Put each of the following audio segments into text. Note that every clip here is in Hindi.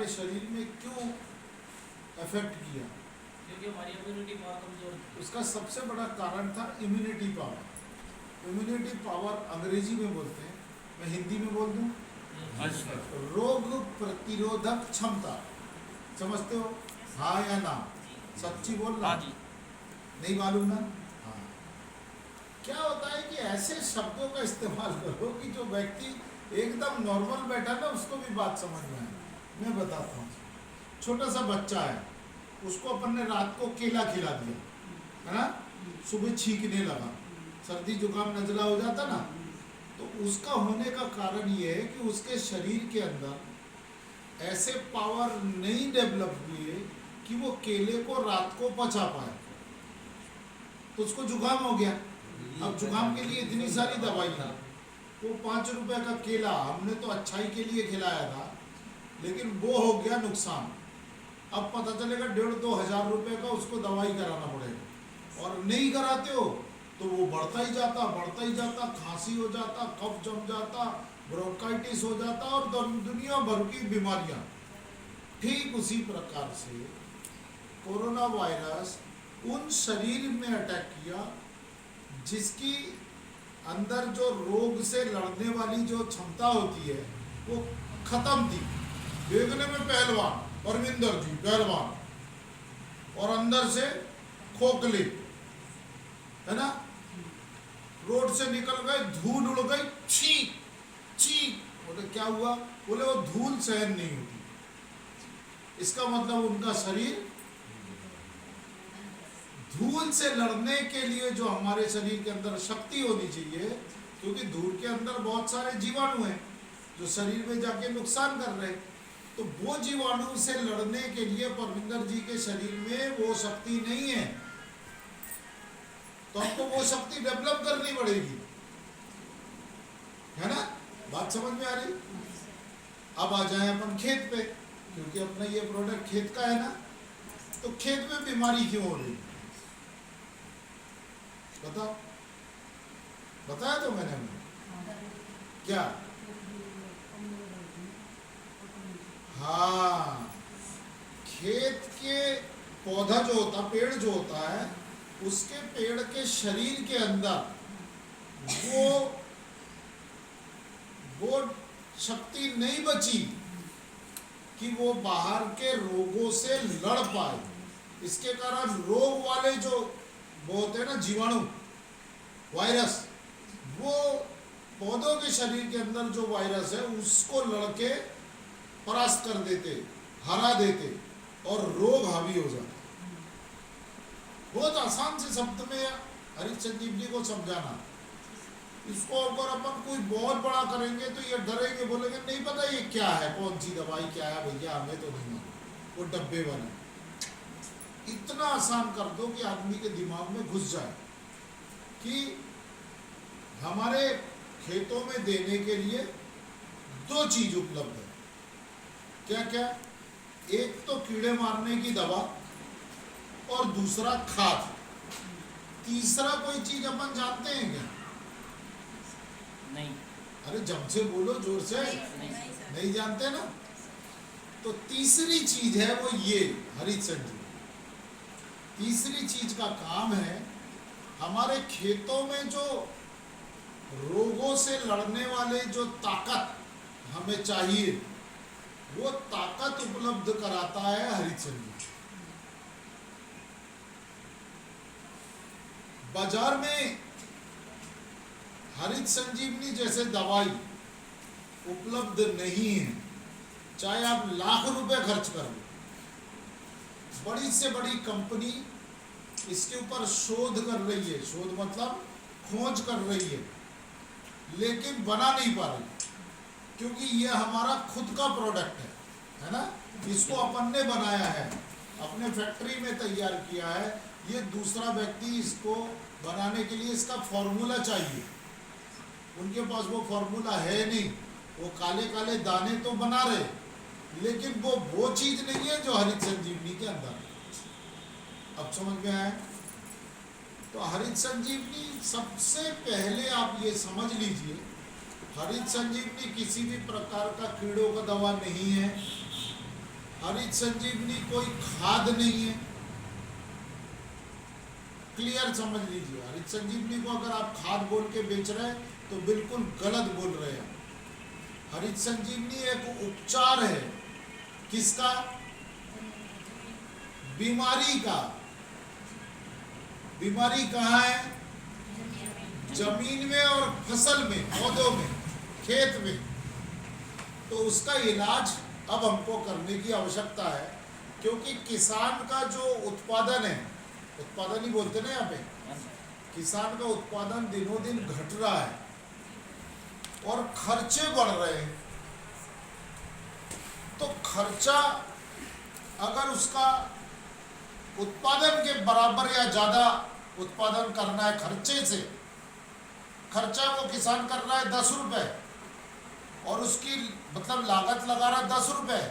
हमारे शरीर में क्यों इफेक्ट किया? क्योंकि हमारी इम्यूनिटी पावर कमजोर थी। उसका सबसे बड़ा कारण था इम्यूनिटी पावर। इम्यूनिटी पावर अंग्रेजी में बोलते हैं, मैं हिंदी में बोल दूं, रोग प्रतिरोधक क्षमता। समझते हो? हाँ या ना? सच्ची बोलना। हाँ जी। नहीं मालूम ना? हाँ। क्या होता है कि ऐसे शब्दों का इस्तेमाल करो कि जो व्यक्ति एकदम नॉर्मल बैठा ना उसको भी बात समझ में आए। मैं बताता हूँ। छोटा सा बच्चा है, उसको अपन ने रात को केला खिला दिया, है ना? सुबह छींकने लगा, सर्दी जुकाम नजला हो जाता ना, तो उसका होने का कारण ये है कि उसके शरीर के अंदर ऐसे पावर नहीं डेवलप हुए कि वो केले को रात को पचा पाए, तो उसको जुकाम हो गया। अब जुकाम के लिए इतनी सारी दवाइयाँ, वो 5 रुपए का केला हमने तो अच्छाई के लिए खिलाया था, लेकिन वो हो गया नुकसान। अब पता चलेगा 1,500-2 हज़ार रुपए का उसको दवाई कराना पड़ेगा, और नहीं कराते हो तो वो बढ़ता ही जाता, खांसी हो जाता, कफ जम जाता, ब्रोंकाइटिस हो जाता और दुनिया भर की बीमारियां। ठीक उसी प्रकार से कोरोना वायरस उन शरीर में अटैक किया जिसकी अंदर जो रोग से लड़ने वाली जो क्षमता होती है वो खत्म थी। देखने में पहलवान, परमिंदर जी पहलवान, और अंदर से खोखले, है ना? रोड से निकल गए, धूल उड़ गई, चीख चीख। बोले क्या हुआ? बोले वो धूल सहन नहीं होती। इसका मतलब उनका शरीर धूल से लड़ने के लिए जो हमारे शरीर के अंदर शक्ति होनी चाहिए, क्योंकि धूल के अंदर बहुत सारे जीवाणु हैं जो शरीर में जाके नुकसान कर रहे हैं, तो वो जीवाणु से लड़ने के लिए परमिंदर जी के शरीर में वो शक्ति नहीं है, तो हमको वो शक्ति डेवलप करनी पड़ेगी, है ना? बात समझ में आ रही? अब आ जाए अपन खेत पे, क्योंकि अपना ये प्रोडक्ट खेत का है ना, तो खेत में बीमारी क्यों हो रही? बताओ, बताया तो मैंने क्या? हाँ, खेत के पौधा जो होता, पेड़ जो होता है, उसके पेड़ के शरीर के अंदर वो शक्ति नहीं बची कि वो बाहर के रोगों से लड़ पाए। इसके कारण रोग वाले जो वो होते हैं ना जीवाणु, वायरस, वो पौधों के शरीर के अंदर जो वायरस है उसको लड़के परास्त कर देते, हरा देते, और रोग हावी हो जाता। बहुत आसान से शब्द में हरिचंद जी को समझाना। इसको अगर अपन कोई बहुत बड़ा करेंगे तो ये डरेंगे, बोलेंगे नहीं पता ये क्या है, कौन सी दवाई क्या है भैया, हमें तो नहीं मालूम, वो डब्बे बने। इतना आसान कर दो कि आदमी के दिमाग में घुस जाए कि हमारे खेतों में देने के लिए 2 चीज उपलब्ध है। क्या क्या? एक तो कीड़े मारने की दवा, और दूसरा खाद। तीसरा कोई चीज अपन जानते हैं क्या? नहीं। अरे जब से बोलो जोर से। नहीं जानते ना? तो तीसरी चीज है वो ये हरिचंद जी। तीसरी चीज का काम है हमारे खेतों में जो रोगों से लड़ने वाले जो ताकत हमें चाहिए, वो ताकत उपलब्ध कराता है हरिचंद जी। बाजार में हरित संजीवनी जैसे दवाई उपलब्ध नहीं है, चाहे आप लाख रुपए खर्च कर लो। बड़ी से बड़ी कंपनी इसके ऊपर शोध कर रही है, शोध मतलब खोज कर रही है, लेकिन बना नहीं पा रही, क्योंकि ये हमारा खुद का प्रोडक्ट है ना? इसको अपन ने बनाया है, अपने फैक्ट्री में तैयार किया है। ये दूसरा व्यक्ति इसको बनाने के लिए इसका फॉर्मूला चाहिए, उनके पास वो फॉर्मूला है नहीं। वो काले काले दाने तो बना रहे, लेकिन वो चीज नहीं है जो हरित संजीवनी के अंदर है। अब समझ में आया? तो हरित संजीवनी सबसे पहले आप ये समझ लीजिए, हरित संजीवनी किसी भी प्रकार का कीड़ों का दवा नहीं है, हरित संजीवनी कोई खाद नहीं है, क्लियर समझ लीजिए। हरित संजीवनी को अगर आप खाद बोल के बेच रहे हैं तो बिल्कुल गलत बोल रहे हैं। हरित संजीवनी एक उपचार है, किसका? बीमारी का। बीमारी कहाँ है? जमीन में और फसल में, पौधों में, खेत में। तो उसका इलाज अब हमको करने की आवश्यकता है, क्योंकि किसान का जो उत्पादन है, उत्पादन ही बोलते ना यहाँ पे, किसान का उत्पादन दिनों दिन घट रहा है और खर्चे बढ़ रहे हैं। तो खर्चा अगर उसका उत्पादन के बराबर या ज्यादा उत्पादन करना है खर्चे से, खर्चा वो किसान कर रहा है 10 रुपए और उसकी मतलब लागत लगा रहा है 10 रुपए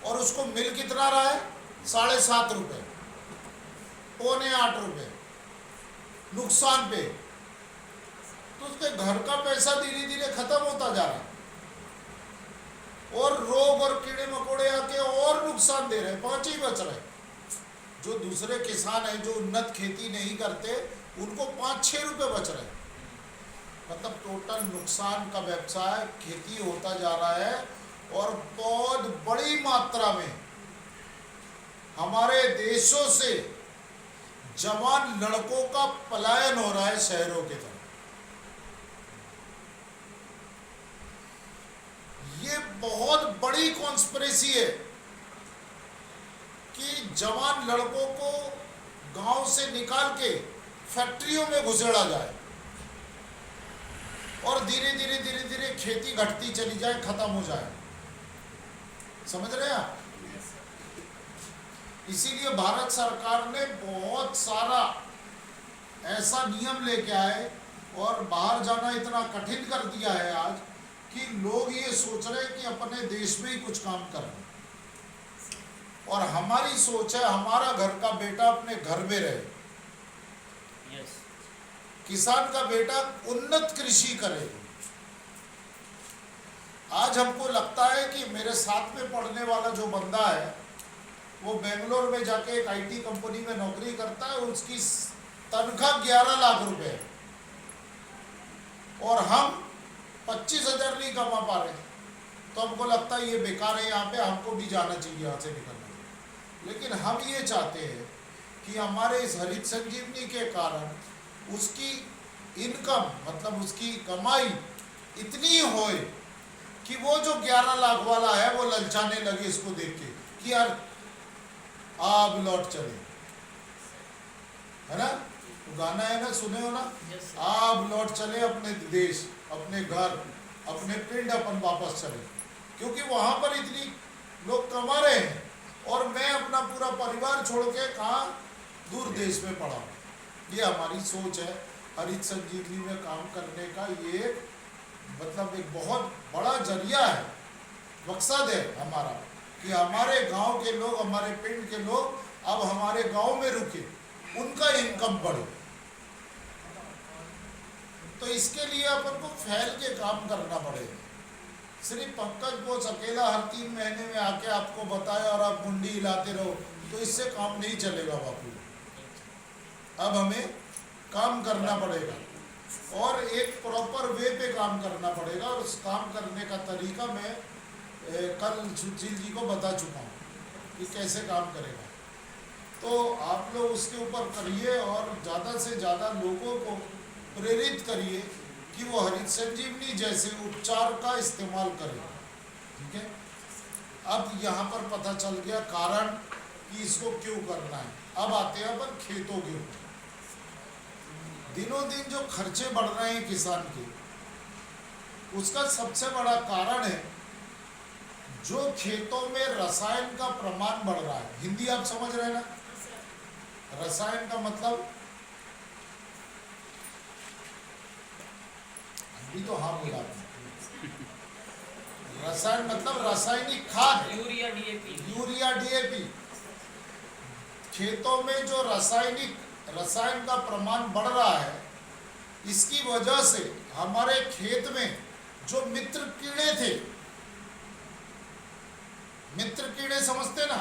और उसको मिल कितना रहा है? 7.5 रुपए, 7.25 रुपए नुकसान पे। तो उसके घर का पैसा धीरे धीरे खत्म होता जा रहा है और रोग और कीड़े मकोड़े आके और नुकसान दे रहे हैं, 5 ही बच रहे। जो दूसरे किसान हैं जो उन्नत खेती नहीं करते, उनको 5-6 रुपए बच रहे। मतलब टोटल नुकसान का व्यवसाय खेती होता जा रहा है और बहुत बड़ी मात्रा में हमारे देशों से जवान लड़कों का पलायन हो रहा है शहरों की तरफ। ये बहुत बड़ी कॉन्स्पिरेसी है कि जवान लड़कों को गांव से निकाल के फैक्ट्रियों में घुसेड़ा जाए और धीरे धीरे खेती घटती चली जाए, खत्म हो जाए। समझ रहे हैं आप? इसीलिए भारत सरकार ने बहुत सारा ऐसा नियम लेके आए और बाहर जाना इतना कठिन कर दिया है आज कि लोग ये सोच रहे हैं कि अपने देश में ही कुछ काम करें। और हमारी सोच है हमारा घर का बेटा अपने घर में रहे, किसान का बेटा उन्नत कृषि करे। आज हमको लगता है कि मेरे साथ में पढ़ने वाला जो बंदा है वो बेंगलोर में जाके एक आईटी कंपनी में नौकरी करता है, उसकी तनख्वाह 11 लाख रुपए है और हम 25,000 नहीं कमा पा रहे। तो हमको लगता है ये बेकार है, यहाँ पे हमको भी जाना चाहिए, यहाँ से निकलना चाहिए। लेकिन हम ये चाहते हैं कि हमारे इस हरित संजीवनी के कारण उसकी इनकम मतलब उसकी कमाई इतनी होए कि वो जो 11 लाख वाला है वो ललचाने लगे इसको देख के कि यार आब लौट चले, है ना? तो गाना है ना, सुने हो ना? आब लौट चले अपने देश, अपने घर, अपने पिंड अपन वापस चले, क्योंकि वहां पर इतनी लोग कमा रहे हैं और मैं अपना पूरा परिवार छोड़ के कहाँ दूर देश में पड़ा। ये हमारी सोच है हरित संजीवनी में काम करने का। ये मतलब एक बहुत बड़ा जरिया है, मकसद है हमारा कि हमारे गांव के लोग, हमारे पिंड के लोग अब हमारे गांव में रुके, उनका इनकम बढ़े। तो इसके लिए अपन को फैल के काम करना पड़ेगा। सिर्फ पंकज बोस अकेला हर 3 महीने में आके आपको बताए और आप मुंडी हिलाते रहो तो इससे काम नहीं चलेगा बापू। अब हमें काम करना पड़ेगा और एक प्रॉपर वे पे काम करना पड़ेगा। और उस काम करने का तरीका मैं कल सुशील जी को बता चुका हूँ कि कैसे काम करेगा। तो आप लोग उसके ऊपर करिए और ज़्यादा से ज़्यादा लोगों को प्रेरित करिए कि वो हरित संजीवनी जैसे उपचार का इस्तेमाल करें। ठीक है, अब यहाँ पर पता चल गया कारण कि इसको क्यों करना है। अब आते हैं अपन खेतों के ऊपर। दिनों दिन जो खर्चे बढ़ रहे हैं किसान के, उसका सबसे बड़ा कारण है जो खेतों में रसायन का प्रमाण बढ़ रहा है। हिंदी आप समझ रहे हैं ना? रसायन का मतलब अभी तो हाँ बोला, रसायन मतलब रासायनिक खाद, यूरिया डीएपी। खेतों में जो रसायन का प्रमाण बढ़ रहा है, इसकी वजह से हमारे खेत में जो मित्र कीड़े थे, मित्र कीड़े समझते ना,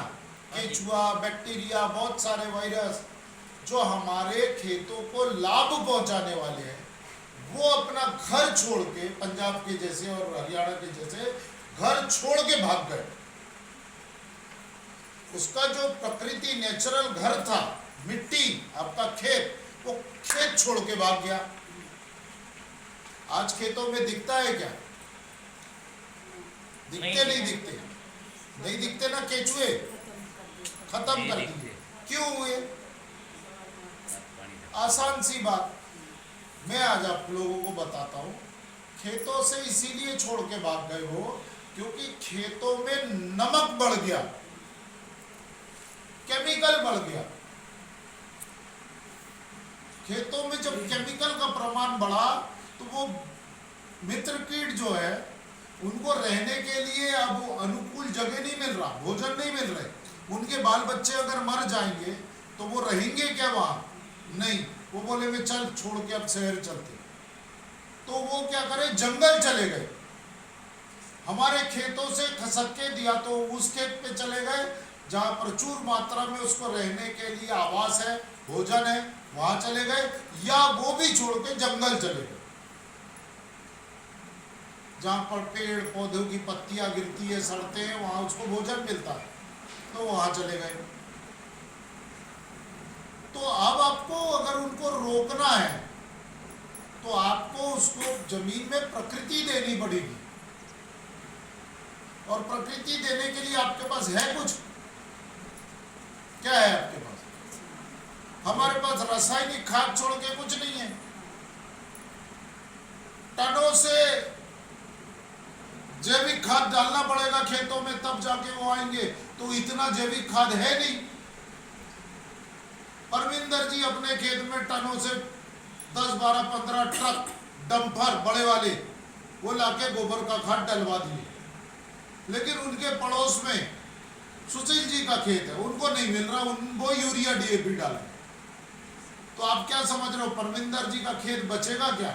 केचुआ, बैक्टीरिया, बहुत सारे वायरस जो हमारे खेतों को लाभ पहुंचाने वाले हैं, वो अपना घर छोड़ के, पंजाब के जैसे और हरियाणा के जैसे घर छोड़ के भाग गए। उसका जो प्रकृति नेचुरल घर था, मिट्टी, आपका खेत, वो खेत छोड़ के भाग गया। आज खेतों में दिखता है क्या? दिखते नहीं दिखते, नहीं दिखते ना केचुए, खत्म कर दिए। क्यों हुए? आसान सी बात, मैं आज आप लोगों को बताता हूं। खेतों से इसीलिए छोड़ के भाग गए वो, क्योंकि खेतों में नमक बढ़ गया, केमिकल बढ़ गया। खेतों में जब केमिकल का प्रमाण बढ़ा तो वो मित्र कीट जो है, उनको रहने के लिए अब अनुकूल जगह नहीं मिल रहा, भोजन नहीं मिल रहे। उनके बाल बच्चे अगर मर जाएंगे तो वो रहेंगे क्या वहां? नहीं, वो बोलेंगे चल छोड़ के अब शहर चलते। तो वो क्या करें, जंगल चले गए। हमारे खेतों से खसक के दिया तो उस खेत पे चले गए जहां प्रचुर मात्रा में उसको रहने के लिए आवास है, भोजन है, वहां चले गए। या वो भी छोड़ के जंगल चले गए जहां पर पेड़ पौधों की पत्तियां गिरती है, सड़ते हैं, वहां उसको भोजन मिलता है, तो वहां चले गए। तो अब आपको अगर उनको रोकना है तो आपको उसको जमीन में प्रकृति देनी पड़ेगी। और प्रकृति देने के लिए आपके पास है कुछ? क्या है आपके पास? हमारे पास रासायनिक खाद छोड़ के कुछ नहीं है। टनों से जैविक खाद डालना पड़ेगा खेतों में, तब जाके वो आएंगे। तो इतना जैविक खाद है नहीं। परमिंदर जी अपने खेत में टनों से 10, 12, 15 ट्रक डंपर बड़े वाले वो लाके गोबर का खाद डलवा दिए। लेकिन उनके पड़ोस में सुशील जी का खेत है, उनको नहीं मिल रहा, वो यूरिया डीएपी डाले। तो आप क्या समझ रहे हो, परमिंदर जी का खेत बचेगा क्या?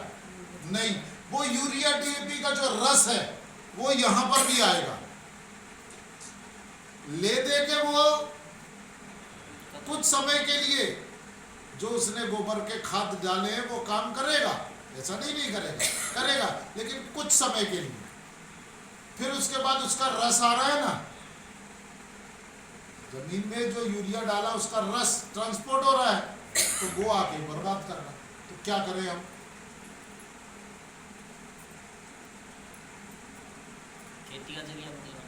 नहीं। वो यूरिया डीएपी का जो रस है वो यहां पर भी आएगा। ले दे के वो कुछ समय के लिए जो उसने गोबर के खाद डाले हैं वो काम करेगा, ऐसा नहीं करेगा, करेगा, लेकिन कुछ समय के लिए। फिर उसके बाद उसका रस आ रहा है ना, जमीन में जो यूरिया डाला उसका रस ट्रांसपोर्ट हो रहा है, तो वो आके बर्बाद कर रहा है। तो क्या करें हम? खेती का जरिया बदलना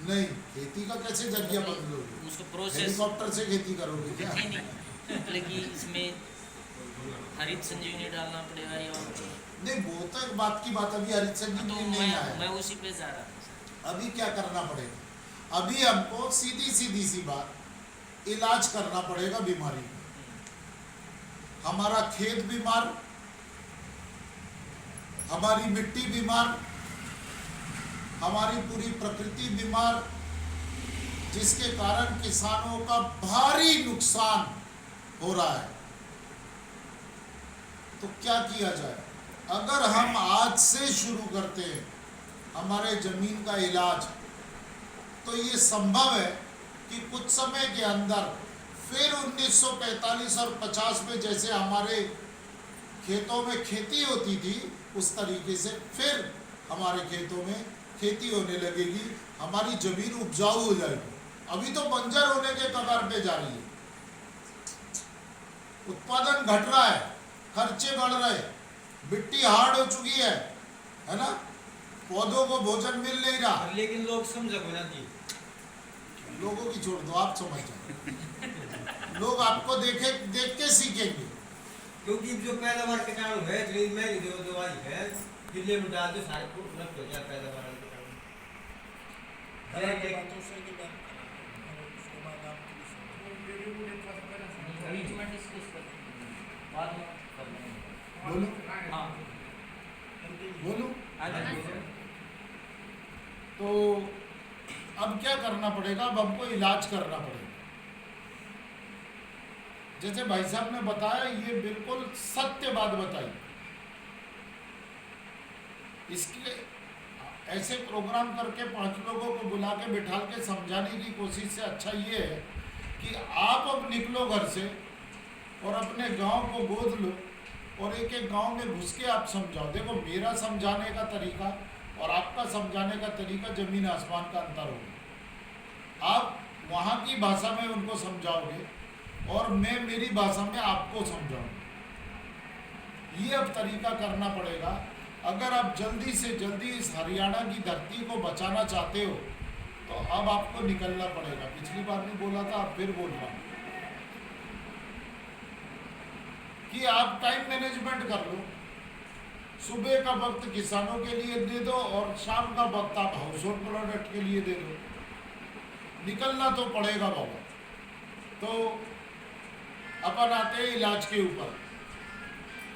नहीं, खेती का कैसे जरिया बदलोगे? उसको प्रोसेस हेलीकॉप्टर से खेती करोगे क्या? नहीं मतलब कि इसमें हरित संजीवनी डालना पड़ेगा या नहीं, वो तो एक बात की बात, अभी हरित तो संजीवनी नहीं आया। मैं उसी पे जा रहा था। अभी क्या करना पड़ेगा? अभी हमको सीधी सी बात, इलाज करना पड़ेगा बीमारी का। हमारा खेत बीमार, हमारी मिट्टी बीमार, हमारी पूरी प्रकृति बीमार, जिसके कारण किसानों का भारी नुकसान हो रहा है। तो क्या किया जाए? अगर हम आज से शुरू करते हैं हमारे जमीन का इलाज, तो ये संभव है कि कुछ समय के अंदर फिर 1945 और 50 में जैसे हमारे खेतों में खेती होती थी, उस तरीके से फिर हमारे खेतों में खेती होने लगेगी। हमारी जमीन उपजाऊ हो जाएगी। अभी तो बंजर होने के कगार पे जा रही है। उत्पादन घट रहा है, खर्चे बढ़ रहे, मिट्टी हार्ड हो चुकी है ना, पौधों को भोजन मिल नहीं रहा। लेकिन लोग समझो ना जी, लोगों की छोड़ दो, आप समझ जाओ। लोग आपको देख के सीखेंगे। क्योंकि जो पैदावार कीटाणु है, जो मैं जो दवाई है, जिले में डाल दो सारे को नष्ट हो जाए पैदावार कीटाणु। बोलो हाँ बोलो। बोलो। तो अब क्या करना पड़ेगा? अब हमको इलाज करना पड़ेगा। जैसे भाई साहब ने बताया, ये बिल्कुल सत्य बात बताई। इसके ऐसे प्रोग्राम करके 5 लोगों को बुला के बिठा के समझाने की कोशिश से अच्छा ये है कि आप अब निकलो घर से और अपने गांव को गोद लो और एक एक गांव में घुस के आप समझाओ। देखो, मेरा समझाने का तरीका और आपका समझाने का तरीका जमीन आसमान का अंतर होगा। आप वहाँ की भाषा में उनको समझाओगे और मैं मेरी भाषा में आपको समझाऊंगा। ये अब तरीका करना पड़ेगा। अगर आप जल्दी से जल्दी इस हरियाणा की धरती को बचाना चाहते हो तो अब आपको निकलना पड़ेगा। पिछली बार भी बोला था, अब फिर बोल रहा हूँ कि आप टाइम मैनेजमेंट कर लो। सुबह का वक्त किसानों के लिए दे दो और शाम का वक्त आप हाउस होल्ड प्रोडक्ट के लिए दे दो। निकलना तो पड़ेगा बाबा। तो अपन आते हैं इलाज के ऊपर।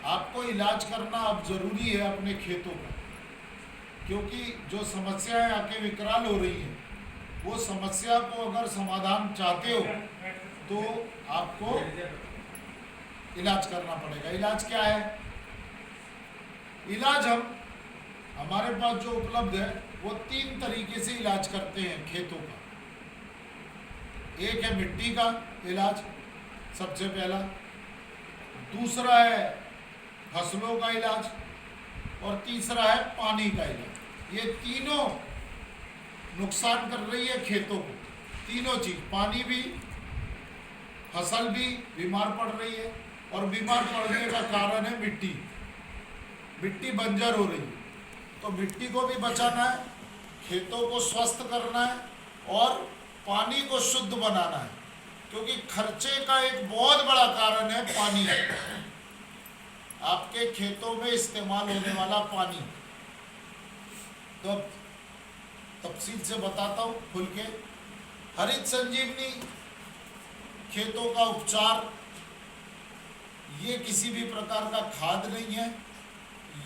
आपको इलाज करना अब जरूरी है अपने खेतों का, क्योंकि जो समस्याएं आके विकराल हो रही हैं वो समस्या को अगर समाधान चाहते हो तो आपको इलाज करना पड़ेगा। इलाज क्या है? इलाज हमारे पास जो उपलब्ध है वो 3 तरीके से इलाज करते हैं खेतों का। एक है मिट्टी का इलाज, सबसे पहला। दूसरा है फसलों का इलाज और तीसरा है पानी का इलाज। ये तीनों नुकसान कर रही है खेतों को। तीनों चीज, पानी भी, फसल भी बीमार पड़ रही है और बीमार पड़ने का कारण है मिट्टी। मिट्टी बंजर हो रही है। तो मिट्टी को भी बचाना है, खेतों को स्वस्थ करना है और पानी को शुद्ध बनाना है, क्योंकि खर्चे का एक बहुत बड़ा कारण है पानी। आपके खेतों में इस्तेमाल होने वाला पानी। तो तफसील से बताता हूँ खुल के। हरित संजीवनी खेतों का उपचार, ये किसी भी प्रकार का खाद नहीं है,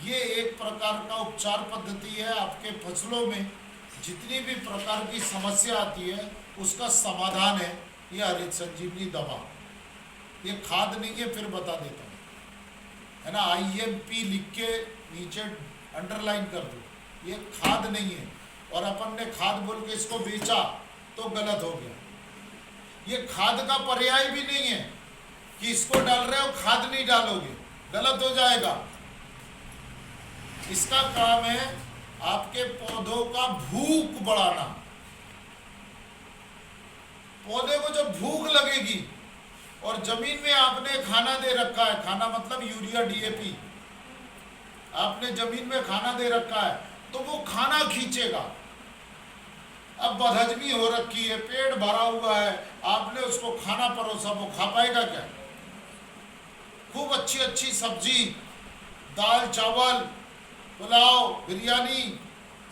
ये एक प्रकार का उपचार पद्धति है। आपके फसलों में जितनी भी प्रकार की समस्या आती है उसका समाधान है ये हरित संजीवनी दवा। ये खाद नहीं है, फिर बता देता हूँ, है ना। IMP लिख के नीचे अंडरलाइन कर दो। ये खाद नहीं है और अपन ने खाद बोल के इसको बेचा तो गलत हो गया। ये खाद का पर्याय भी नहीं है कि इसको डाल रहे हो खाद नहीं डालोगे, गलत हो जाएगा। इसका काम है आपके पौधों का भूख बढ़ाना। पौधे को जब भूख लगेगी और जमीन में आपने खाना दे रखा है, खाना मतलब यूरिया DAP, आपने जमीन में खाना दे रखा है तो वो खाना खींचेगा। अब बदहजमी हो रखी है, पेट भरा हुआ है, आपने उसको खाना परोसा, वो खा पाएगा क्या? खूब अच्छी अच्छी सब्जी, दाल चावल, पुलाव, बिरयानी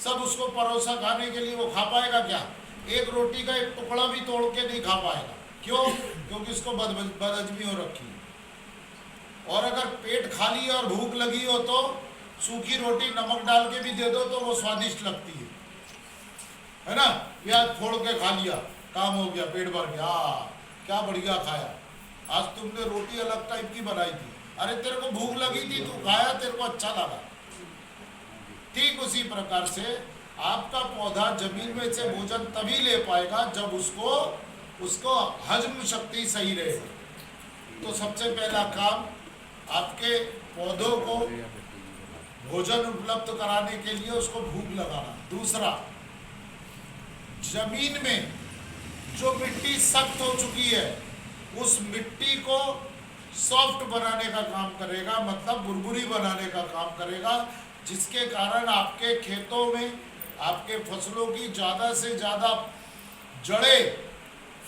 सब उसको परोसा खाने के लिए, वो खा पाएगा क्या? एक रोटी का एक टुकड़ा भी तोड़ के नहीं खा पाएगा। क्यों? क्योंकि उसको बदहजमी हो रखी है। और अगर पेट खाली और भूख लगी हो तो सूखी रोटी नमक डाल के भी दे दो तो वो स्वादिष्ट लगती है ना। प्याज फोड़ के खा लिया, काम हो गया, पेट भर गया, क्या बढ़िया खाया। आज तुमने रोटी अलग टाइप की बनाई थी, अरे तेरे को भूख लगी थी, तू खाया, तेरे को अच्छा लगा। ठीक उसी प्रकार से आपका पौधा जमीन में से भोजन तभी ले पाएगा जब उसको हजम शक्ति सही रहेगी। तो सबसे पहला काम आपके पौधों को भोजन उपलब्ध कराने के लिए उसको भूख लगाना। दूसरा, जमीन में जो मिट्टी सख्त हो चुकी है उस मिट्टी को सॉफ्ट बनाने का काम करेगा, मतलब बुरबुरी बनाने का काम करेगा, जिसके कारण आपके खेतों में आपके फसलों की ज़्यादा से ज़्यादा जड़ें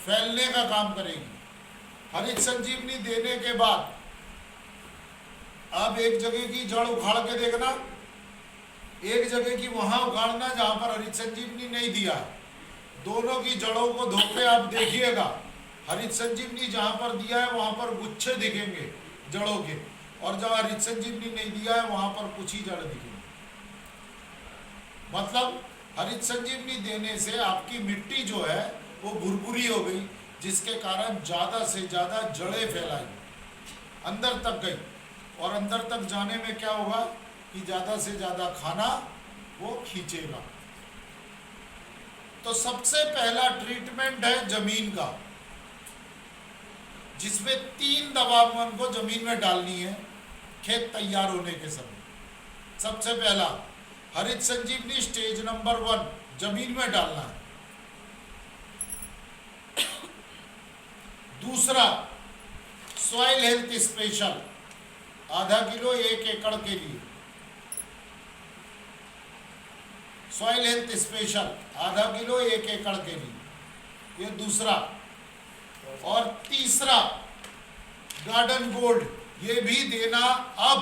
फैलने का काम करेगी। हरित संजीवनी देने के बाद अब एक जगह की जड़ उखाड़ के देखना, एक जगह की वहां उखाड़ना जहां पर हरित संजीवनी नहीं दिया है। दोनों की जड़ों को धोके आप देखिएगा, हरित संजीवनी जहां पर दिया है वहां पर गुच्छे दिखेंगे जड़ों के, और जब हरित संजीवनी नहीं दिया है वहां पर कुछ ही जड़ दिखेंगे। मतलब हरित संजीवनी देने से आपकी मिट्टी जो है वो भुरभुरी हो गई, जिसके कारण ज़्यादा से ज़्यादा जड़ें फैलाई, अंदर तक गई। और अंदर तक जाने में क्या होगा कि ज़्यादा से ज़्यादा खाना वो खींचेगा। तो सबसे पहला ट्रीटमेंट है जमीन का, जिसमें 3 दवा हमको जमीन में डालनी है खेत तैयार होने के समय। सबसे पहला हरित संजीवनी स्टेज नंबर 1 जमीन में डालना है। दूसरा सॉइल हेल्थ स्पेशल आधा किलो 1 एकड़ के लिए, सॉइल हेल्थ स्पेशल आधा किलो 1 एकड़ के लिए, ये दूसरा। और तीसरा गार्डन गोल्ड, ये भी देना अब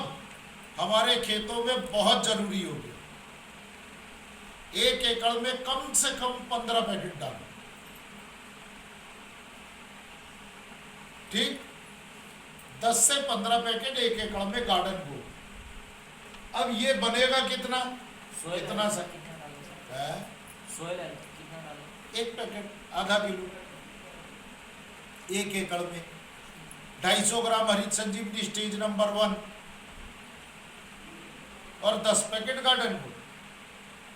हमारे खेतों में बहुत जरूरी हो गया। 1 एकड़ में कम से कम 15 पैकेट डालो, ठीक, 10 से 15 पैकेट 1 एकड़ में गार्डन गोल्ड। अब ये बनेगा कितना, इतना सा है, सोयल है कितना डालो? 1 पैकेट आधा किलो 1 एकड़ में, 250 ग्राम हरित संजीवनी स्टेज नंबर 1 और 10 पैकेट गार्डन गोल्ड।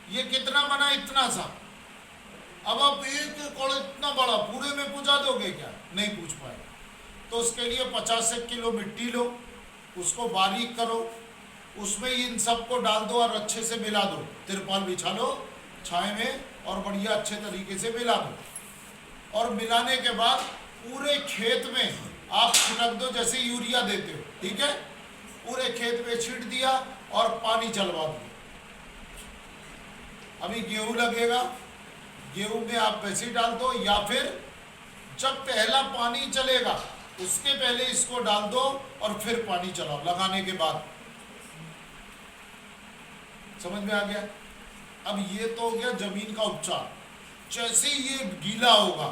ये कितना बना, इतना सा। अब आप 1 एकड़ इतना बड़ा पूरे में पूजा दोगे क्या? नहीं पूछ पाए। तो उसके लिए 50 किलो मिट्टी लो, उसको बारीक करो, उसमें इन सबको डाल दो और अच्छे से मिला दो। तिरपाल बिछा लो छाए में और बढ़िया अच्छे तरीके से मिला दो। और मिलाने के बाद पूरे खेत में आप छिड़क दो जैसे यूरिया देते हो, ठीक है। पूरे खेत में छींट दिया और पानी चलवा दिया। अभी गेहूं लगेगा, गेहूं में आप वैसे ही डाल दो, या फिर जब पहला पानी चलेगा उसके पहले इसको डाल दो और फिर पानी चलाओ लगाने के बाद। समझ में आ गया? अब ये तो हो गया जमीन का उपचार। जैसे ही ये गीला होगा,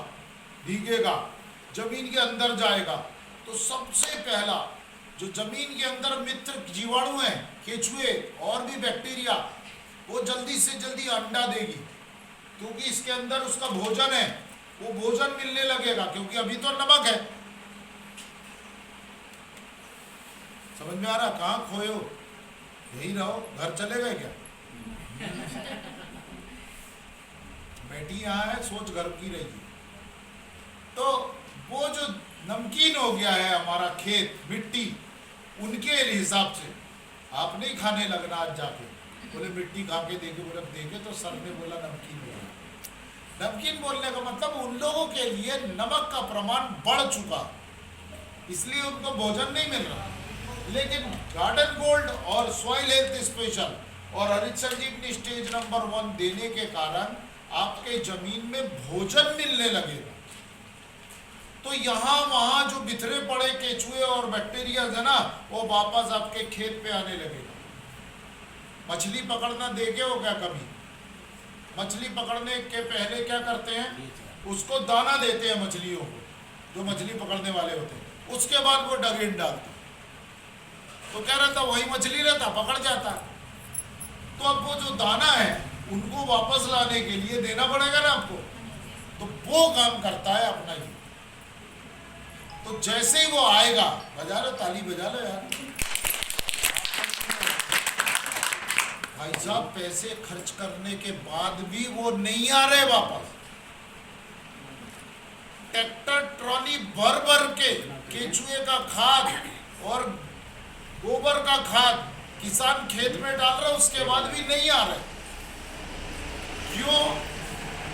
भीगेगा, जमीन के अंदर जाएगा, तो सबसे पहला जो जमीन के अंदर मित्र जीवाणु हैं, केचुए और भी बैक्टीरिया, वो जल्दी से जल्दी अंडा देगी, क्योंकि इसके अंदर उसका भोजन है, वो भोजन मिलने लगेगा, क्योंकि अभी तो नमक है। समझ में आ रहा? कहाँ खोए हो? यही रहो, घर चले गए क्या? बेटी यहाँ है, सोच गर्व की रहेगी। तो वो जो नमकीन हो गया है हमारा खेत, मिट्टी, उनके हिसाब से आप नहीं खाने लगना आज जाके। बोले मिट्टी खा के देखे, बोले देखे तो सर ने बोला नमकीन बोला। नमकीन बोलने का मतलब उन लोगों के लिए नमक का प्रमाण बढ़ चुका, इसलिए उनको भोजन नहीं मिल रहा। लेकिन गार्डन गोल्ड और सॉइल हेल्थ स्पेशल और हरित संजीवनी स्टेज नंबर 1 देने के कारण आपके जमीन में भोजन मिलने लगेगा। तो यहाँ वहाँ जो बिखरे पड़े केचुए और बैक्टीरिया है ना, वो वापस आपके खेत पे आने लगेगा। मछली पकड़ना देखे हो क्या कभी? मछली पकड़ने के पहले क्या करते हैं? उसको दाना देते हैं मछलियों को, जो मछली पकड़ने वाले होते हैं। उसके बाद वो डगेट डालते हैं, तो क्या रहता, वही मछली रहता, पकड़ जाता। तो अब वो जो दाना है उनको वापस लाने के लिए देना पड़ेगा ना आपको, तो वो काम करता है अपना ही। तो जैसे ही वो आएगा, बजा लो ताली, बजा लो यार। भाई साहब पैसे खर्च करने के बाद भी वो नहीं आ रहे वापस। ट्रैक्टर ट्रॉली भर भर के केचुए का खाद और गोबर का खाद किसान खेत में डाल रहा है, उसके बाद भी नहीं आ रहे। क्यों?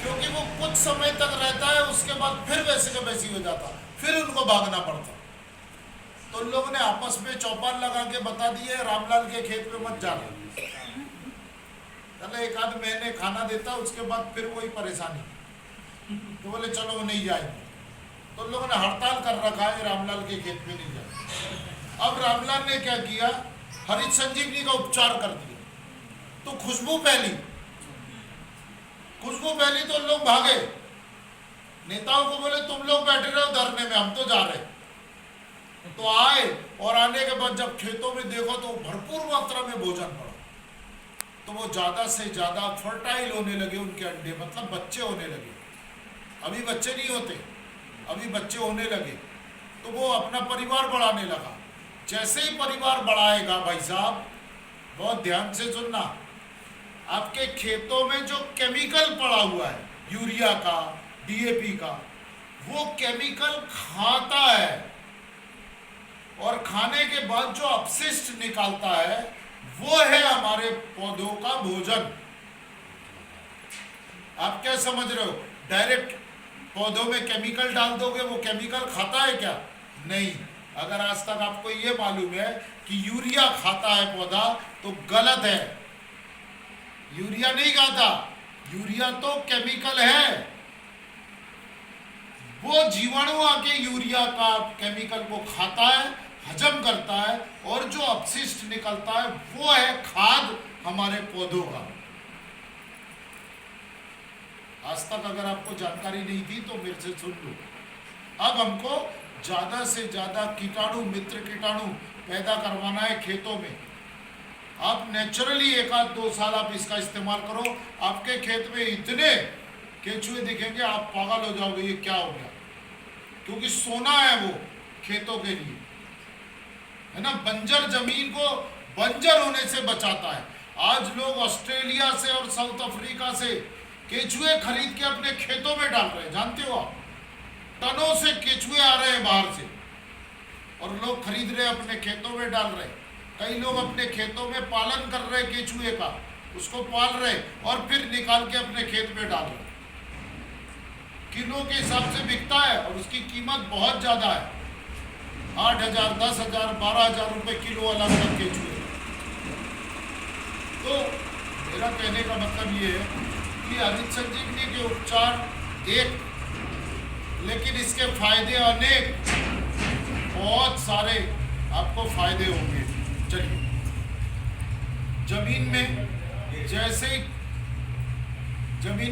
क्योंकि वो कुछ समय तक रहता है, उसके बाद फिर वैसे का वैसी हो जाता, फिर उनको भागना पड़ता। तो उन लोगों ने आपस में चौपाल लगा के बता दिए, रामलाल के खेत में मत जाना। चलो 1 आध महीने खाना देता, उसके बाद फिर कोई परेशानी, तो बोले चलो वो नहीं जाएंगे। तो उन लोगों ने हड़ताल कर रखा है, रामलाल के खेत में नहीं जाए। अब रामलाल ने क्या किया? हरित संजीवनी का उपचार कर दिया। तो खुशबू फैली तो लोग भागे। नेताओं को बोले तुम लोग बैठे रहो धरने में, हम तो जा रहे। तो आए, और आने के बाद जब खेतों में देखो तो भरपूर मात्रा में भोजन पड़ा। तो वो ज्यादा से ज्यादा फर्टाइल होने लगे, उनके अंडे, मतलब बच्चे होने लगे। अभी बच्चे नहीं होते, अभी बच्चे होने लगे। तो वो अपना परिवार बढ़ाने लगा। जैसे ही परिवार बढ़ाएगा, भाई साहब बहुत ध्यान से सुनना, आपके खेतों में जो केमिकल पड़ा हुआ है यूरिया का, डीएपी का, वो केमिकल खाता है और खाने के बाद जो अपशिष्ट निकालता है वो है हमारे पौधों का भोजन। आप क्या समझ रहे हो? डायरेक्ट पौधों में केमिकल डाल दोगे, वो केमिकल खाता है क्या? नहीं। अगर आज तक आपको ये मालूम है कि यूरिया खाता है पौधा तो गलत है। यूरिया नहीं खाता, यूरिया तो केमिकल है। वो जीवाणु आके यूरिया का केमिकल को खाता है, हजम करता है और जो अपशिष्ट निकलता है वो है खाद हमारे पौधों का। आज तक अगर आपको जानकारी नहीं थी तो मेरे से सुन लो। अब हमको ज्यादा से ज्यादा कीटाणु, मित्र कीटाणु पैदा करवाना है खेतों में। आप नेचुरली 1-2 साल आप इसका इस्तेमाल करो, आपके खेत में इतने केचुए दिखेंगे आप पागल हो जाओगे, ये क्या हो गया। क्योंकि सोना है वो खेतों के लिए, है ना। बंजर जमीन को बंजर होने से बचाता है। आज लोग ऑस्ट्रेलिया से और साउथ अफ्रीका से केचुए खरीद के अपने खेतों में डाल रहे हैं, जानते हो आप। टनों से केचुए आ रहे हैं बाहर से और लोग खरीद रहे हैं, अपने खेतों में डाल रहे हैं। कई लोग अपने खेतों में पालन कर रहे हैं केचुए का, उसको पाल रहे और फिर निकाल के अपने खेत में डाल रहे। किलो के हिसाब से बिकता है और उसकी कीमत बहुत ज्यादा है, 8,000, 10,000, 12,000 रुपए किलो अलग अलग केचुए। तो मेरा कहने का मतलब ये है कि हरित संजीवनी के उपचार एक, लेकिन इसके फायदे अनेक, बहुत सारे आपको फायदे होंगे। चलिए, जमीन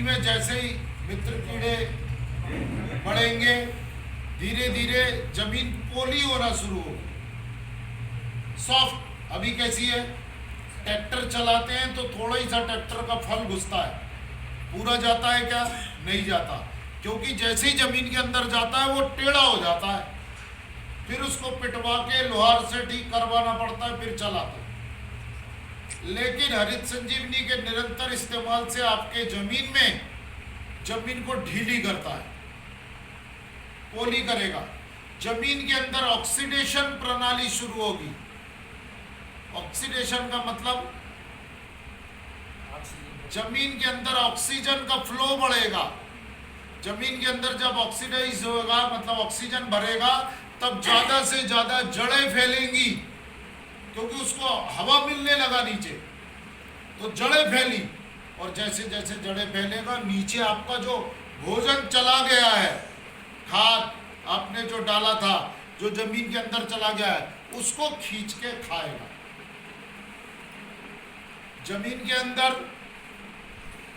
में जैसे ही मित्र कीड़े बढ़ेंगे, धीरे धीरे जमीन पोली होना शुरू होगी, सॉफ्ट। अभी कैसी है? ट्रैक्टर चलाते हैं तो थोड़ा ही सा ट्रैक्टर का फल घुसता है, पूरा जाता है क्या? नहीं जाता, क्योंकि जैसे ही जमीन के अंदर जाता है वो टेढ़ा हो जाता है, फिर उसको पिटवा के लोहार से ठीक करवाना पड़ता है, फिर चलाते हैं। लेकिन हरित संजीवनी के निरंतर इस्तेमाल से आपके जमीन को ढीली करता है, पोली करेगा। जमीन के अंदर ऑक्सीडेशन प्रणाली शुरू होगी। ऑक्सीडेशन का मतलब जमीन के अंदर ऑक्सीजन का फ्लो बढ़ेगा। जमीन के अंदर जब ऑक्सीडाइज होगा, मतलब ऑक्सीजन भरेगा, तब ज्यादा से ज्यादा जड़ें फैलेंगी, क्योंकि उसको हवा मिलने लगा नीचे, तो जड़ें फैली। और जैसे जैसे जड़ें फैलेगा, नीचे आपका जो भोजन चला गया है, खाद आपने जो डाला था, जो जमीन के अंदर चला गया है, उसको खींच के खाएगा। जमीन के अंदर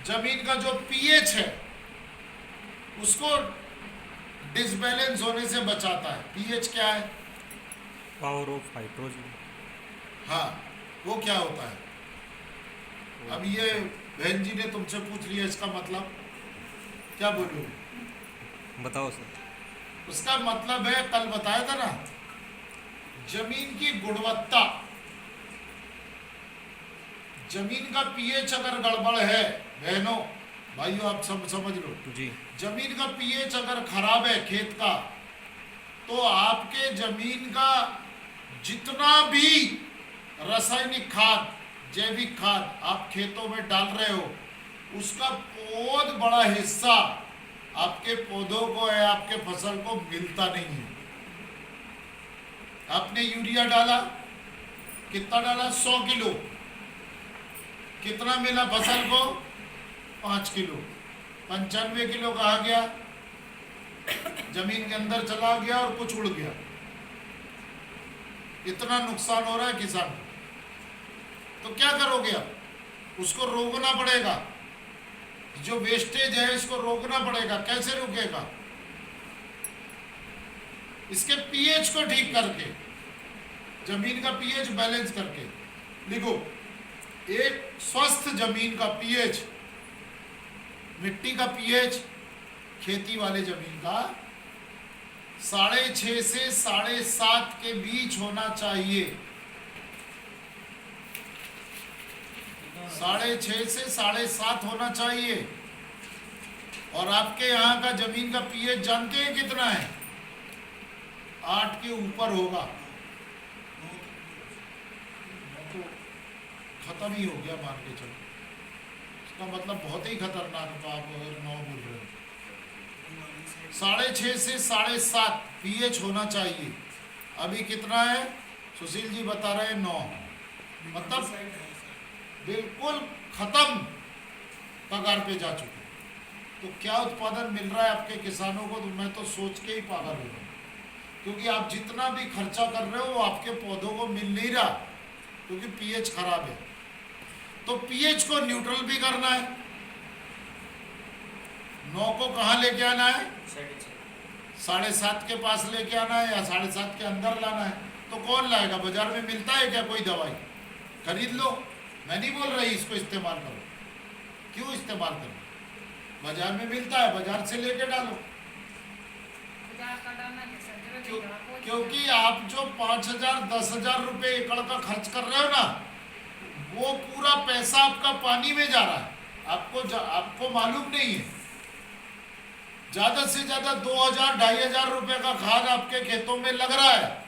जमीन का जो पीएच है उसको डिसबैलेंस होने से बचाता है। पीएच क्या है? Power of hydrogen. हाँ, वो क्या होता है? अब ये बहन जी ने तुमसे पूछ लिया, इसका मतलब क्या बोलोगे? बताओ सर। उसका मतलब है, कल बताया था ना, जमीन की गुणवत्ता। जमीन का पीएच अगर गड़बड़ है, बहनों भाइयों आप सब समझ लो जी, जमीन का पीएच अगर खराब है खेत का, तो आपके जमीन का जितना भी रासायनिक खाद, जैविक खाद आप खेतों में डाल रहे हो, उसका बहुत बड़ा हिस्सा आपके पौधों को या आपके फसल को मिलता नहीं है। आपने यूरिया डाला, कितना डाला? 100 किलो। कितना मिला फसल को? 5 किलो। 95 किलो कहाँ गया? जमीन के अंदर चला गया और कुछ उड़ गया। इतना नुकसान हो रहा है किसान को। तो क्या करोगे अब? उसको रोकना पड़ेगा। जो वेस्टेज है इसको रोकना पड़ेगा। कैसे रुकेगा? इसके पीएच को ठीक करके, जमीन का पीएच बैलेंस करके। लिखो, एक स्वस्थ जमीन का पीएच, मिट्टी का पीएच खेती वाले जमीन का 6.5 से 7.5 के बीच होना चाहिए। 6.5 से 7.5 होना चाहिए। और आपके यहाँ का जमीन का पीएच जानते हैं कितना है? 8 के ऊपर होगा तो खत्म ही हो गया मान के चलो। इसका मतलब बहुत ही खतरनाक है आप अगर 9 बोल रहे हो। 6.5 से 7.5 पीएच होना चाहिए। अभी कितना है सुशील जी बता रहे हैं 9, मतलब बिल्कुल खत्म पगार पे जा चुके। तो क्या उत्पादन मिल रहा है आपके किसानों को? तो मैं तो सोच के ही पागल हो रहा हूँ, क्योंकि आप जितना भी खर्चा कर रहे हो वो आपके पौधों को मिल नहीं रहा, क्योंकि पीएच खराब है। तो पीएच को न्यूट्रल भी करना है। 9 को कहाँ लेके आना है? 7.5 के पास लेके आना है या 7.5 के अंदर लाना है। तो कौन लाएगा? बाजार में मिलता है क्या कोई दवाई? खरीद लो। मैं नहीं बोल रही इसको इस्तेमाल करो, क्यों इस्तेमाल करो? बाजार में मिलता है, बाजार से लेके डालो। क्योंकि आप जो 5,000 10,000 रुपए एकड़ का खर्च कर रहे हो ना, वो पूरा पैसा आपका पानी में जा रहा है। आपको मालूम नहीं है। ज्यादा से ज्यादा 2,000 2,500 रुपए का खाद आपके खेतों में लग रहा है,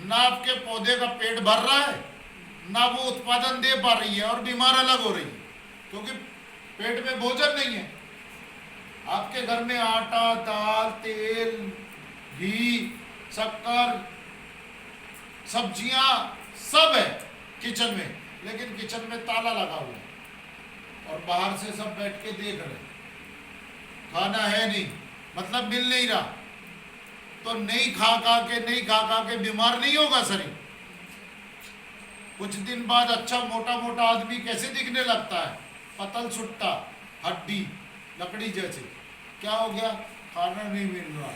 ना आपके पौधे का पेट भर रहा है, ना वो उत्पादन दे पा रही है, और बीमार अलग हो रही है, क्योंकि पेट में भोजन नहीं है। आपके घर में आटा, दाल, तेल, घी, शक्कर, सब्जियां सब है किचन में, लेकिन किचन में ताला लगा हुआ है और बाहर से सब बैठ के देख रहे। खाना है नहीं, मतलब मिल नहीं रहा। तो नहीं खा खा के बीमार नहीं होगा शरीर? कुछ दिन बाद अच्छा मोटा मोटा आदमी कैसे दिखने लगता है? पतल सुट्टा, हड्डी, लकड़ी जैसे। क्या हो गया? खाना नहीं मिल रहा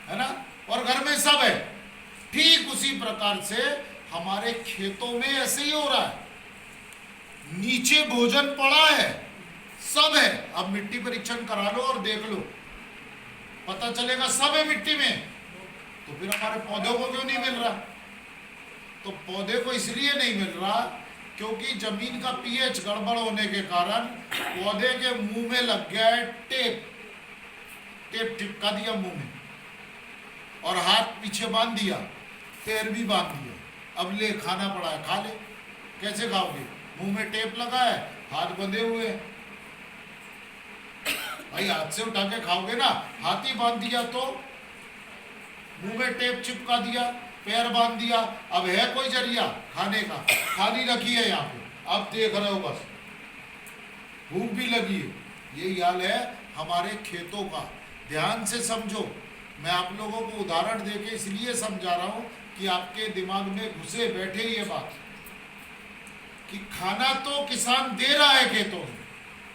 है ना? और घर में सब है। ठीक उसी प्रकार से हमारे खेतों में ऐसे ही हो रहा है। नीचे भोजन पड़ा है, सब है। अब मिट्टी परीक्षण करा लो और देख लो, पता चलेगा सब है मिट्टी में। तो फिर हमारे पौधों को क्यों नहीं मिल रहा? तो पौधे को इसलिए नहीं मिल रहा क्योंकि जमीन का पीएच गड़बड़ होने के कारण पौधे के मुंह में लग गया है टेप चिपका दिया मुंह में, और हाथ पीछे बांध दिया, पैर भी बांध दिया। अब ले खाना पड़ा है, खा ले। कैसे खाओगे? मुंह में टेप लगा है, हाथ बंधे हुए हैं। भाई हाथ से उठा के खाओगे ना, हाथ ही बांध दिया तो मुंह में टेप चिपका दिया, पैर बांध दिया। अब है कोई जरिया खाने का? खाली रखी है यहाँ पे, आप देख रहे हो, बस भूख भी लगी है। यही हाल है हमारे खेतों का। ध्यान से समझो। मैं आप लोगों को उदाहरण देके इसलिए समझा रहा हूँ कि आपके दिमाग में घुसे बैठे ये बात कि खाना तो किसान दे रहा है खेतों में,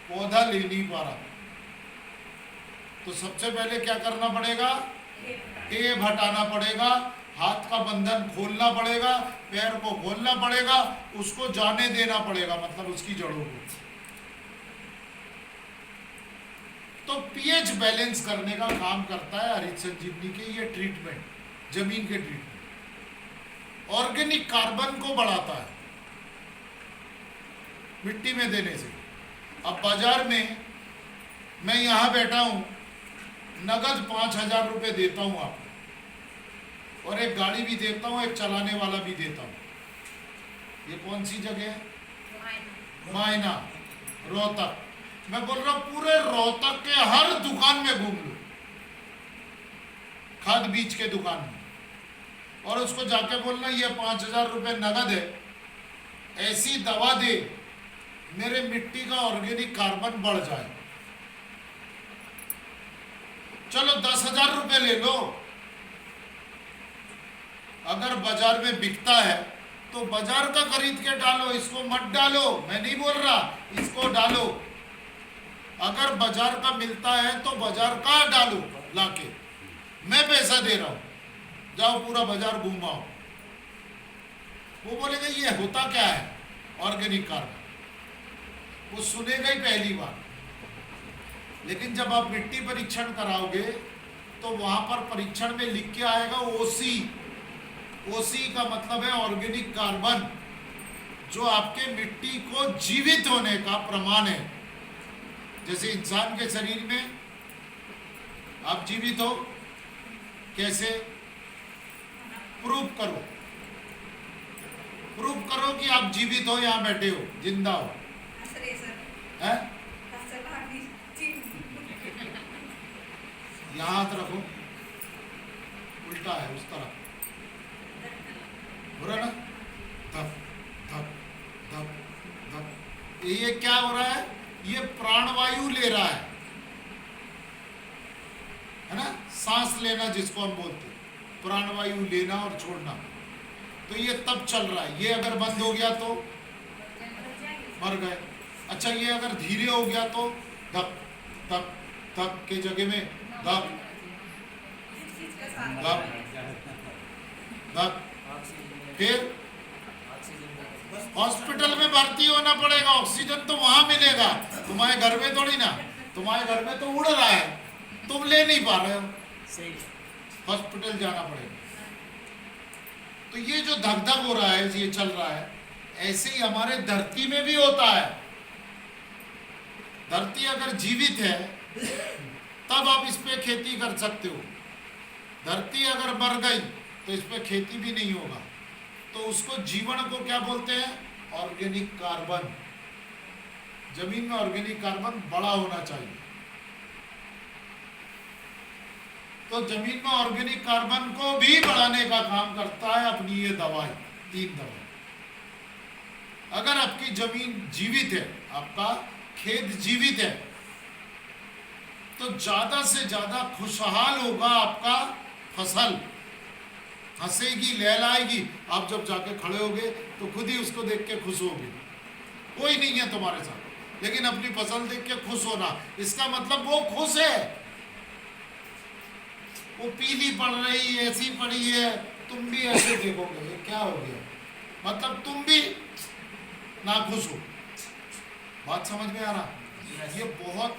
पौधा ले नहीं पा रहा। तो सबसे पहले क्या करना पड़ेगा? टेप हटाना पड़ेगा, हाथ का बंधन खोलना पड़ेगा, पैर को खोलना पड़ेगा, उसको जाने देना पड़ेगा, मतलब उसकी जड़ों को। तो पीएच बैलेंस करने का काम करता है हरित संजीवनी के ये ट्रीटमेंट, जमीन के ट्रीटमेंट। ऑर्गेनिक कार्बन को बढ़ाता है मिट्टी में देने से। अब बाजार में मैं यहां बैठा हूं, नगद 5,000 रुपए देता हूं आपको, और एक गाड़ी भी देता हूं, एक चलाने वाला भी देता हूं। ये कौन सी जगह है? मायना, रोहतक। मैं बोल रहा हूं पूरे रोहतक के हर दुकान में घूम लो, खाद बीज के दुकान में, और उसको जाके बोलना ये 5,000 रुपए नगद है, ऐसी दवा दे मेरे मिट्टी का ऑर्गेनिक कार्बन बढ़ जाए। चलो 10,000 रुपए ले लो। अगर बाजार में बिकता है तो बाजार का खरीद के डालो, इसको मत डालो। मैं नहीं बोल रहा, इसको डालो। अगर बाजार का मिलता है तो बाजार का डालो लाके। मैं पैसा दे रहा हूं, जाओ पूरा बाजार घूमाओ। वो बोलेगा ये होता क्या है ऑर्गेनिक कार्बन, वो सुनेगा ही पहली बार। लेकिन जब आप मिट्टी परीक्षण कराओगे तो वहां पर परीक्षण में लिख के आएगा ओसी। ओसी का मतलब है ऑर्गेनिक कार्बन, जो आपके मिट्टी को जीवित होने का प्रमाण है। जैसे इंसान के शरीर में आप जीवित हो, कैसे? प्रूव करो, प्रूव करो कि आप जीवित हो, यहां बैठे हो, जिंदा हो, हैं? यहां हाथ रखो, उल्टा है, उस तरफ हो रहा ना, धप धप धप धप। ये क्या हो रहा है? ये प्राणवायु ले रहा है ना, सांस लेना जिसको हम बोलते हैं, प्राणवायु लेना और छोड़ना। तो ये तब चल रहा है। ये अगर बंद हो गया तो मर गए। अच्छा, ये अगर धीरे हो गया तो धप धप धप के जगह में धप धप धप। फिर हॉस्पिटल में भर्ती होना पड़ेगा, ऑक्सीजन तो वहां मिलेगा, तुम्हारे घर में थोड़ी ना। तुम्हारे घर में तो उड़ रहा है, तुम ले नहीं पा रहे हो, हॉस्पिटल जाना पड़ेगा। तो ये जो धक धक हो रहा है, ये चल रहा है, ऐसे ही हमारे धरती में भी होता है। धरती अगर जीवित है तब आप इस पे खेती कर सकते हो। धरती अगर मर गई तो इस पे खेती भी नहीं होगा। तो उसको, जीवन को क्या बोलते हैं? Organic carbon. जमीन में ऑर्गेनिक कार्बन बड़ा होना चाहिए। तो जमीन में ऑर्गेनिक कार्बन को भी बढ़ाने का काम करता है अपनी ये दवाई, 3 दवाई। अगर आपकी जमीन जीवित है, आपका खेत जीवित है, तो ज्यादा से ज्यादा खुशहाल होगा आपका फसल, हंसेगी, लहलाएगी। आप जब जाके खड़े होगे तो खुद ही उसको देख के खुश होगे। कोई नहीं है तुम्हारे साथ, लेकिन अपनी फसल देख के खुश होना, इसका मतलब वो खुश है। वो पीली पड़ रही, ऐसी पड़ी है, तुम भी ऐसे देखोगे, ये क्या हो गया, मतलब तुम भी नाखुश हो। बात समझ में आ रहा? ये बहुत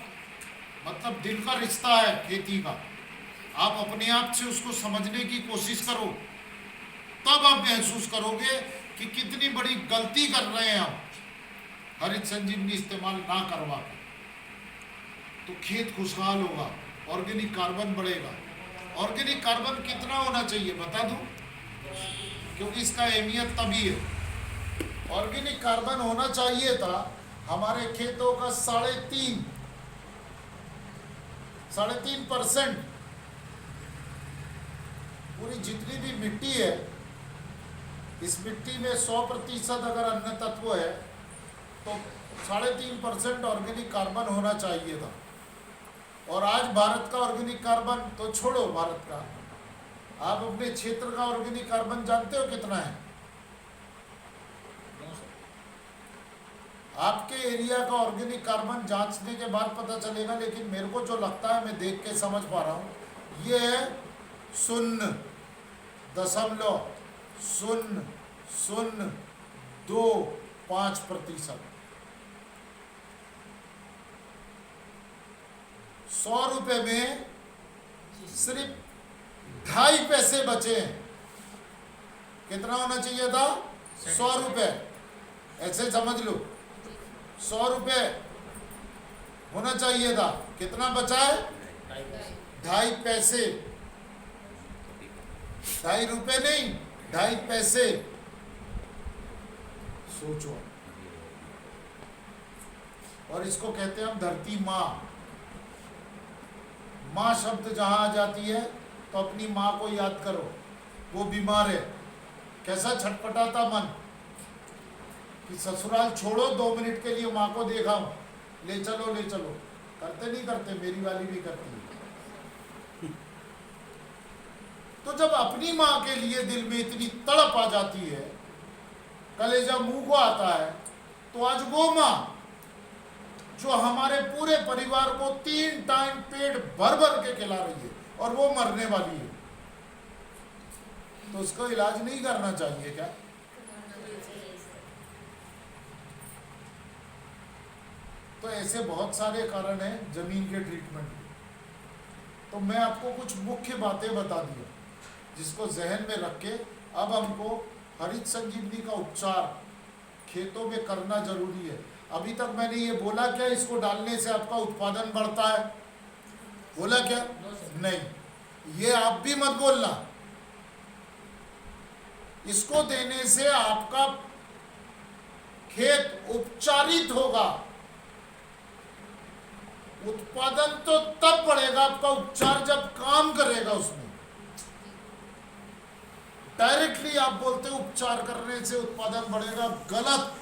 मतलब दिल का रिश्ता है खेती का। आप अपने आप से उसको समझने की कोशिश करो, तब आप महसूस करोगे कि कितनी बड़ी गलती कर रहे हैं हम हरित संजीवनी इस्तेमाल ना करवा के। तो खेत खुशहाल होगा, ऑर्गेनिक कार्बन बढ़ेगा। ऑर्गेनिक कार्बन कितना होना चाहिए बता दूं, क्योंकि इसका अहमियत तभी है। ऑर्गेनिक कार्बन होना चाहिए था हमारे खेतों का 3.5% पूरी जितनी भी मिट्टी है, इस मिट्टी में 100% अगर अन्न तत्व है तो 3.5% ऑर्गेनिक कार्बन होना चाहिए था। और आज भारत का ऑर्गेनिक कार्बन तो छोड़ो, भारत का, आप अपने क्षेत्र का ऑर्गेनिक कार्बन जानते हो कितना है? आपके एरिया का ऑर्गेनिक कार्बन जांचने के बाद पता चलेगा, लेकिन मेरे को जो लगता है, मैं देख के समझ पा रहा हूँ, ये है 0.0025%। 100 रुपए में सिर्फ 2.5 पैसे बचे हैं। कितना होना चाहिए था? 100 रुपए। ऐसे समझ लो, 100 रुपए होना चाहिए था, कितना बचा है? 2.5 पैसे। 2.5 रुपए नहीं, 2.5 पैसे। सोचो। और इसको कहते हैं हम धरती माँ। माँ शब्द जहां आ जाती है तो अपनी माँ को याद करो, वो बीमार है, कैसा छटपटाता मन कि ससुराल छोड़ो, 2 मिनट के लिए माँ को देखाऊं, ले चलो ले चलो। करते नहीं करते? मेरी वाली भी करती है। तो जब अपनी माँ के लिए दिल में इतनी तड़प आ जाती है, कलेजा मुंह को आता है, तो आज वो माँ जो हमारे पूरे परिवार को 3 टाइम पेट भर भर के खिला रही है और वो मरने वाली है, तो उसका इलाज नहीं करना चाहिए क्या? तो ऐसे बहुत सारे कारण हैं जमीन के ट्रीटमेंट के। तो मैं आपको कुछ मुख्य बातें बता दी, जिसको जहन में रख के अब हमको हरित संजीवनी का उपचार खेतों में करना जरूरी है। अभी तक मैंने ये बोला क्या इसको डालने से आपका उत्पादन बढ़ता है? बोला क्या? नहीं, ये आप भी मत बोलना। इसको देने से आपका खेत उपचारित होगा। उत्पादन तो तब बढ़ेगा आपका उपचार जब काम करेगा उसमें। डायरेक्टली आप बोलते हो उपचार करने से उत्पादन बढ़ेगा, गलत।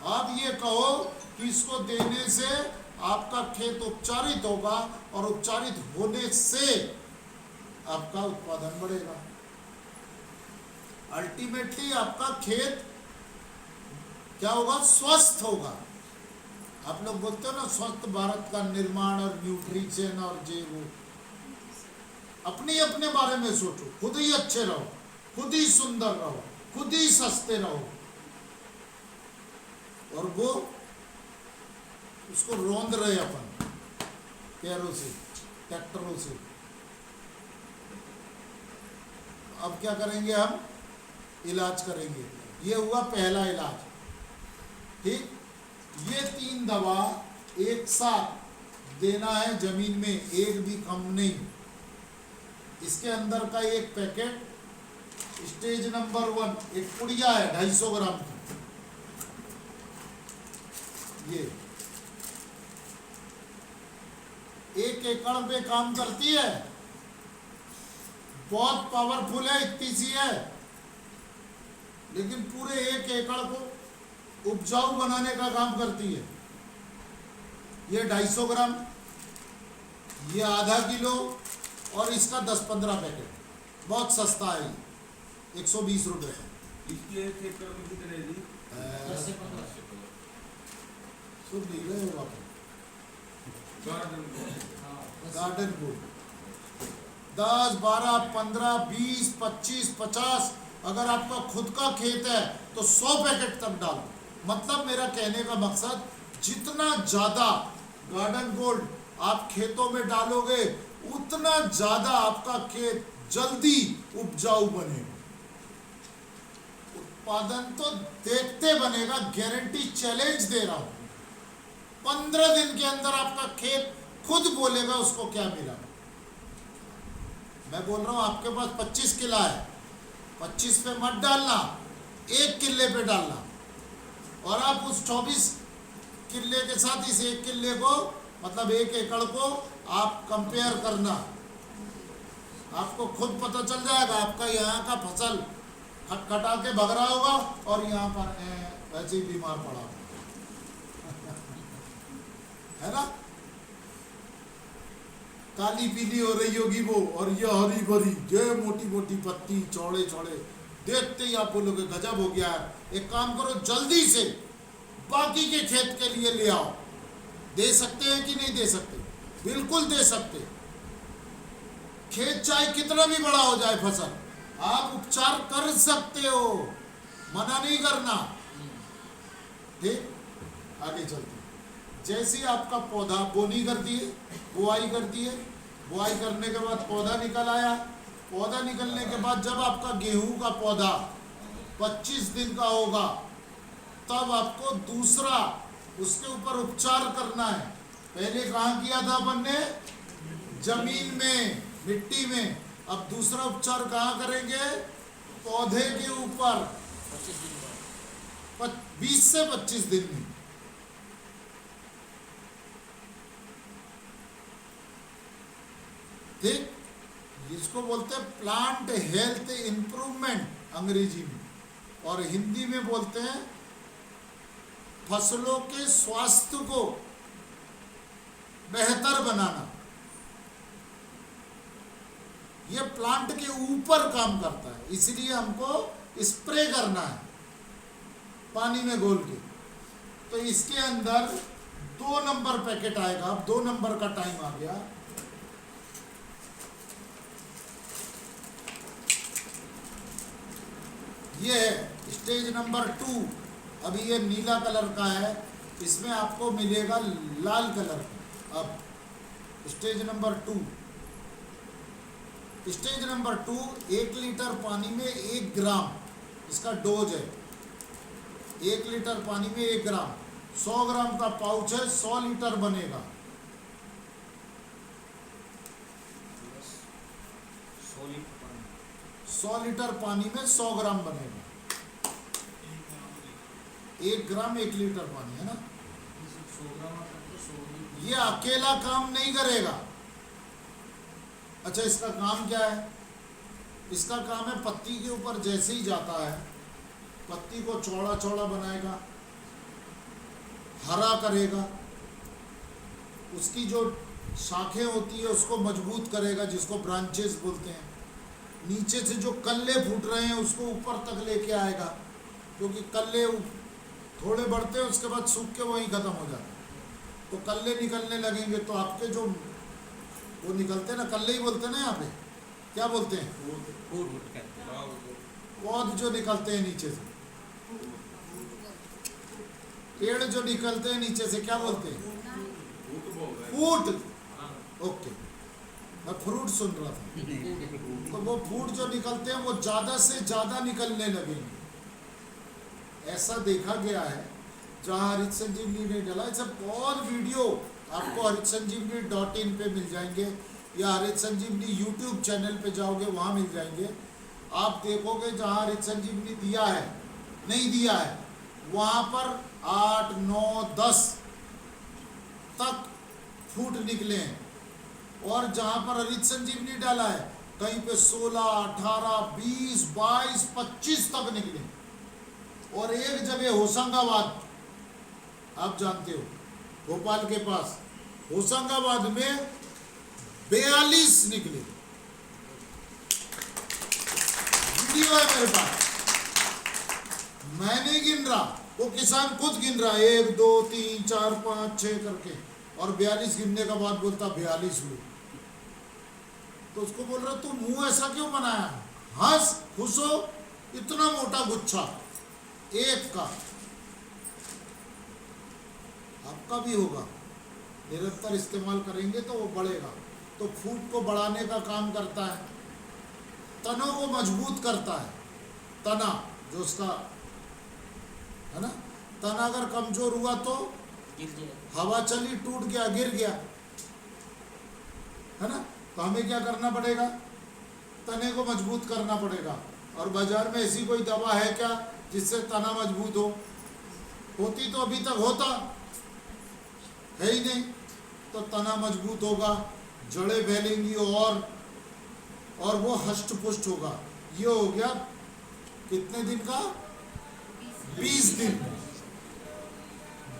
आप ये कहो कि इसको देने से आपका खेत उपचारित होगा और उपचारित होने से आपका उत्पादन बढ़ेगा। अल्टीमेटली आपका खेत क्या होगा? स्वस्थ होगा। आप लोग बोलते हो ना स्वस्थ भारत का निर्माण और न्यूट्रिशन और जे वो। अपने अपने बारे में सोचो, खुद ही अच्छे रहो, खुद ही सुंदर रहो, खुद ही सस्ते रहो, और वो उसको रौंद रहे अपन पैरों से, ट्रैक्टरों से। अब क्या करेंगे हम? इलाज करेंगे। ये हुआ पहला इलाज, ठीक। ये 3 दवा एक साथ देना है जमीन में, एक भी कम नहीं। इसके अंदर का एक पैकेट स्टेज नंबर 1 एक पुड़िया है 250 ग्राम की। ये 1 एकड़ पे काम करती है, बहुत पावरफुल है, इतनी सी है, लेकिन पूरे 1 एकड़ को उपजाऊ बनाने का काम करती है। ये 250 ग्राम, ये आधा किलो, और इसका 10-15 पैकेट। बहुत सस्ता है, 120 रुपये। इसकी एक एकड़ में कितने जी? 10 से 15। सुन नहीं रहे हो आप? गार्डन को 10, 12, 15, 20, 25, 50, अगर आपका खुद का खेत है तो 100 पैकेट तक डालो। मतलब मेरा कहने का मकसद, जितना ज़्यादा गार्डन गोल्ड आप खेतों में डालोगे उतना ज़्यादा आपका खेत जल्दी उपजाऊ बनेगा। उत्पादन तो देखते बनेगा, गारंटी, चैलेंज दे रहा हूं। 15 दिन के अंदर आपका खेत खुद बोलेगा उसको क्या मिला। मैं बोल रहा हूं आपके पास 25 किला है, 25 पे मत डालना, 1 किले पे डालना, और आप उस 24 किले के साथ इस 1 किले को, मतलब 1 एकड़ को आप कंपेयर करना। आपको खुद पता चल जाएगा आपका यहाँ का फसल खटखटा के भग रहा होगा और यहाँ पर वैसे ही बीमार पड़ा होगा। है ना? काली पीली हो रही होगी वो, और ये हरी भरी, ये मोटी मोटी पत्ती, चौड़े चौड़े, देखते ही आप बोलोगे गजब हो गया है। एक काम करो, जल्दी से बाकी के खेत के लिए ले आओ। दे सकते हैं कि नहीं दे सकते? बिल्कुल दे सकते। खेत चाहे कितना भी बड़ा हो जाए फसल, आप उपचार कर सकते हो, मना नहीं करना। ठीक, आगे चलते। जैसे आपका पौधा बोनी कर दिए, बुआई कर दिए, बुआई करने के बाद पौधा निकल आया, पौधा निकलने के बाद जब आपका गेहूं का पौधा 25 दिन का होगा, तब आपको दूसरा उसके ऊपर उपचार करना है। पहले कहाँ किया था अपन ने? जमीन में, मिट्टी में। अब दूसरा उपचार कहाँ करेंगे? पौधे के ऊपर 25 दिन बाद। 20 से 25 दिन में। ठीक, इसको बोलते हैं प्लांट हेल्थ इंप्रूवमेंट अंग्रेजी में, और हिंदी में बोलते हैं फसलों के स्वास्थ्य को बेहतर बनाना। यह प्लांट के ऊपर काम करता है, इसलिए हमको स्प्रे करना है पानी में घोल के। तो इसके अंदर 2 नंबर पैकेट आएगा। अब 2 नंबर का टाइम आ गया। ये है स्टेज नंबर 2। अभी ये नीला कलर का है, इसमें आपको मिलेगा लाल कलर का। अब stage number 2, stage number 2, 1 litre पानी में 1 ग्राम इसका डोज है। 1 लीटर पानी में 1 ग्राम, 100 ग्राम का पाउच है, 100 लीटर बनेगा। 100 लीटर पानी में 100 ग्राम बनेगा। 1 ग्राम 1 लीटर पानी है ना। ये अकेला काम नहीं करेगा। अच्छा, इसका काम क्या है? इसका काम है पत्ती के ऊपर जैसे ही जाता है, पत्ती को चौड़ा चौड़ा बनाएगा, हरा करेगा, उसकी जो शाखें होती है उसको मजबूत करेगा, जिसको ब्रांचेस बोलते हैं। नीचे से जो कल्ले फूट रहे हैं उसको ऊपर तक लेके आएगा, क्योंकि कल्ले थोड़े बढ़ते हैं उसके बाद सूख के वहीं खत्म हो जाते हैं। तो कल्ले निकलने लगेंगे तो आपके जो वो निकलते हैं ना, कल्ले ही बोलते हैं ना यहाँ पे, क्या बोलते हैं? पौध जो निकलते हैं नीचे से, पेड़ जो निकलते हैं नीचे से, क्या बोलते हैं? फूट। ओके, मैं फ्रूट सुन रहा था। तो वो फूट जो निकलते हैं वो ज्यादा से ज्यादा निकलने लगेंगे। ऐसा देखा गया है जहाँ हरित संजीवनी ने डाला। सब और वीडियो आपको हरित संजीवनी.in पे मिल जाएंगे, या हरित संजीवनी यूट्यूब चैनल पे जाओगे वहाँ मिल जाएंगे। आप देखोगे जहाँ हरित संजीवनी दिया है, नहीं दिया है, वहाँ पर 8, 9, 10 तक फूट निकले हैं, और जहाँ पर हरित संजीवनी डाला है कहीं पे 16, 18, 20, 22, 25 तक निकले। और एक जगह होशंगाबाद, आप जानते हो भोपाल के पास, होशंगाबाद में 42 निकले। वीडियो है मेरे पास, मैं नहीं गिन रहा, वो किसान खुद गिन रहा है, 1, 2, 3, 4, 5, 6 करके, और 42 गिनने का बाद बोलता 42 हुए। तो उसको बोल रहा तू मुंह ऐसा क्यों बनाया? हंस, खुश हो, इतना मोटा गुच्छा एक का। आपका भी होगा, निरंतर इस्तेमाल करेंगे तो वो बढ़ेगा। तो फूट को बढ़ाने का काम करता है, तनों को मजबूत करता है। तना जो उसका है ना, तना अगर कमजोर हुआ तो हवा चली, टूट गया, गिर गया, है ना। तो हमें क्या करना पड़ेगा? तने को मजबूत करना पड़ेगा। और बाजार में ऐसी कोई दवा है क्या जिससे तना मजबूत हो? होती तो अभी तक होता है ही नहीं। तो तना मजबूत होगा, जड़ें फैलेंगी, और वो हष्ट पुष्ट होगा। ये हो गया कितने दिन का? 20 दिन।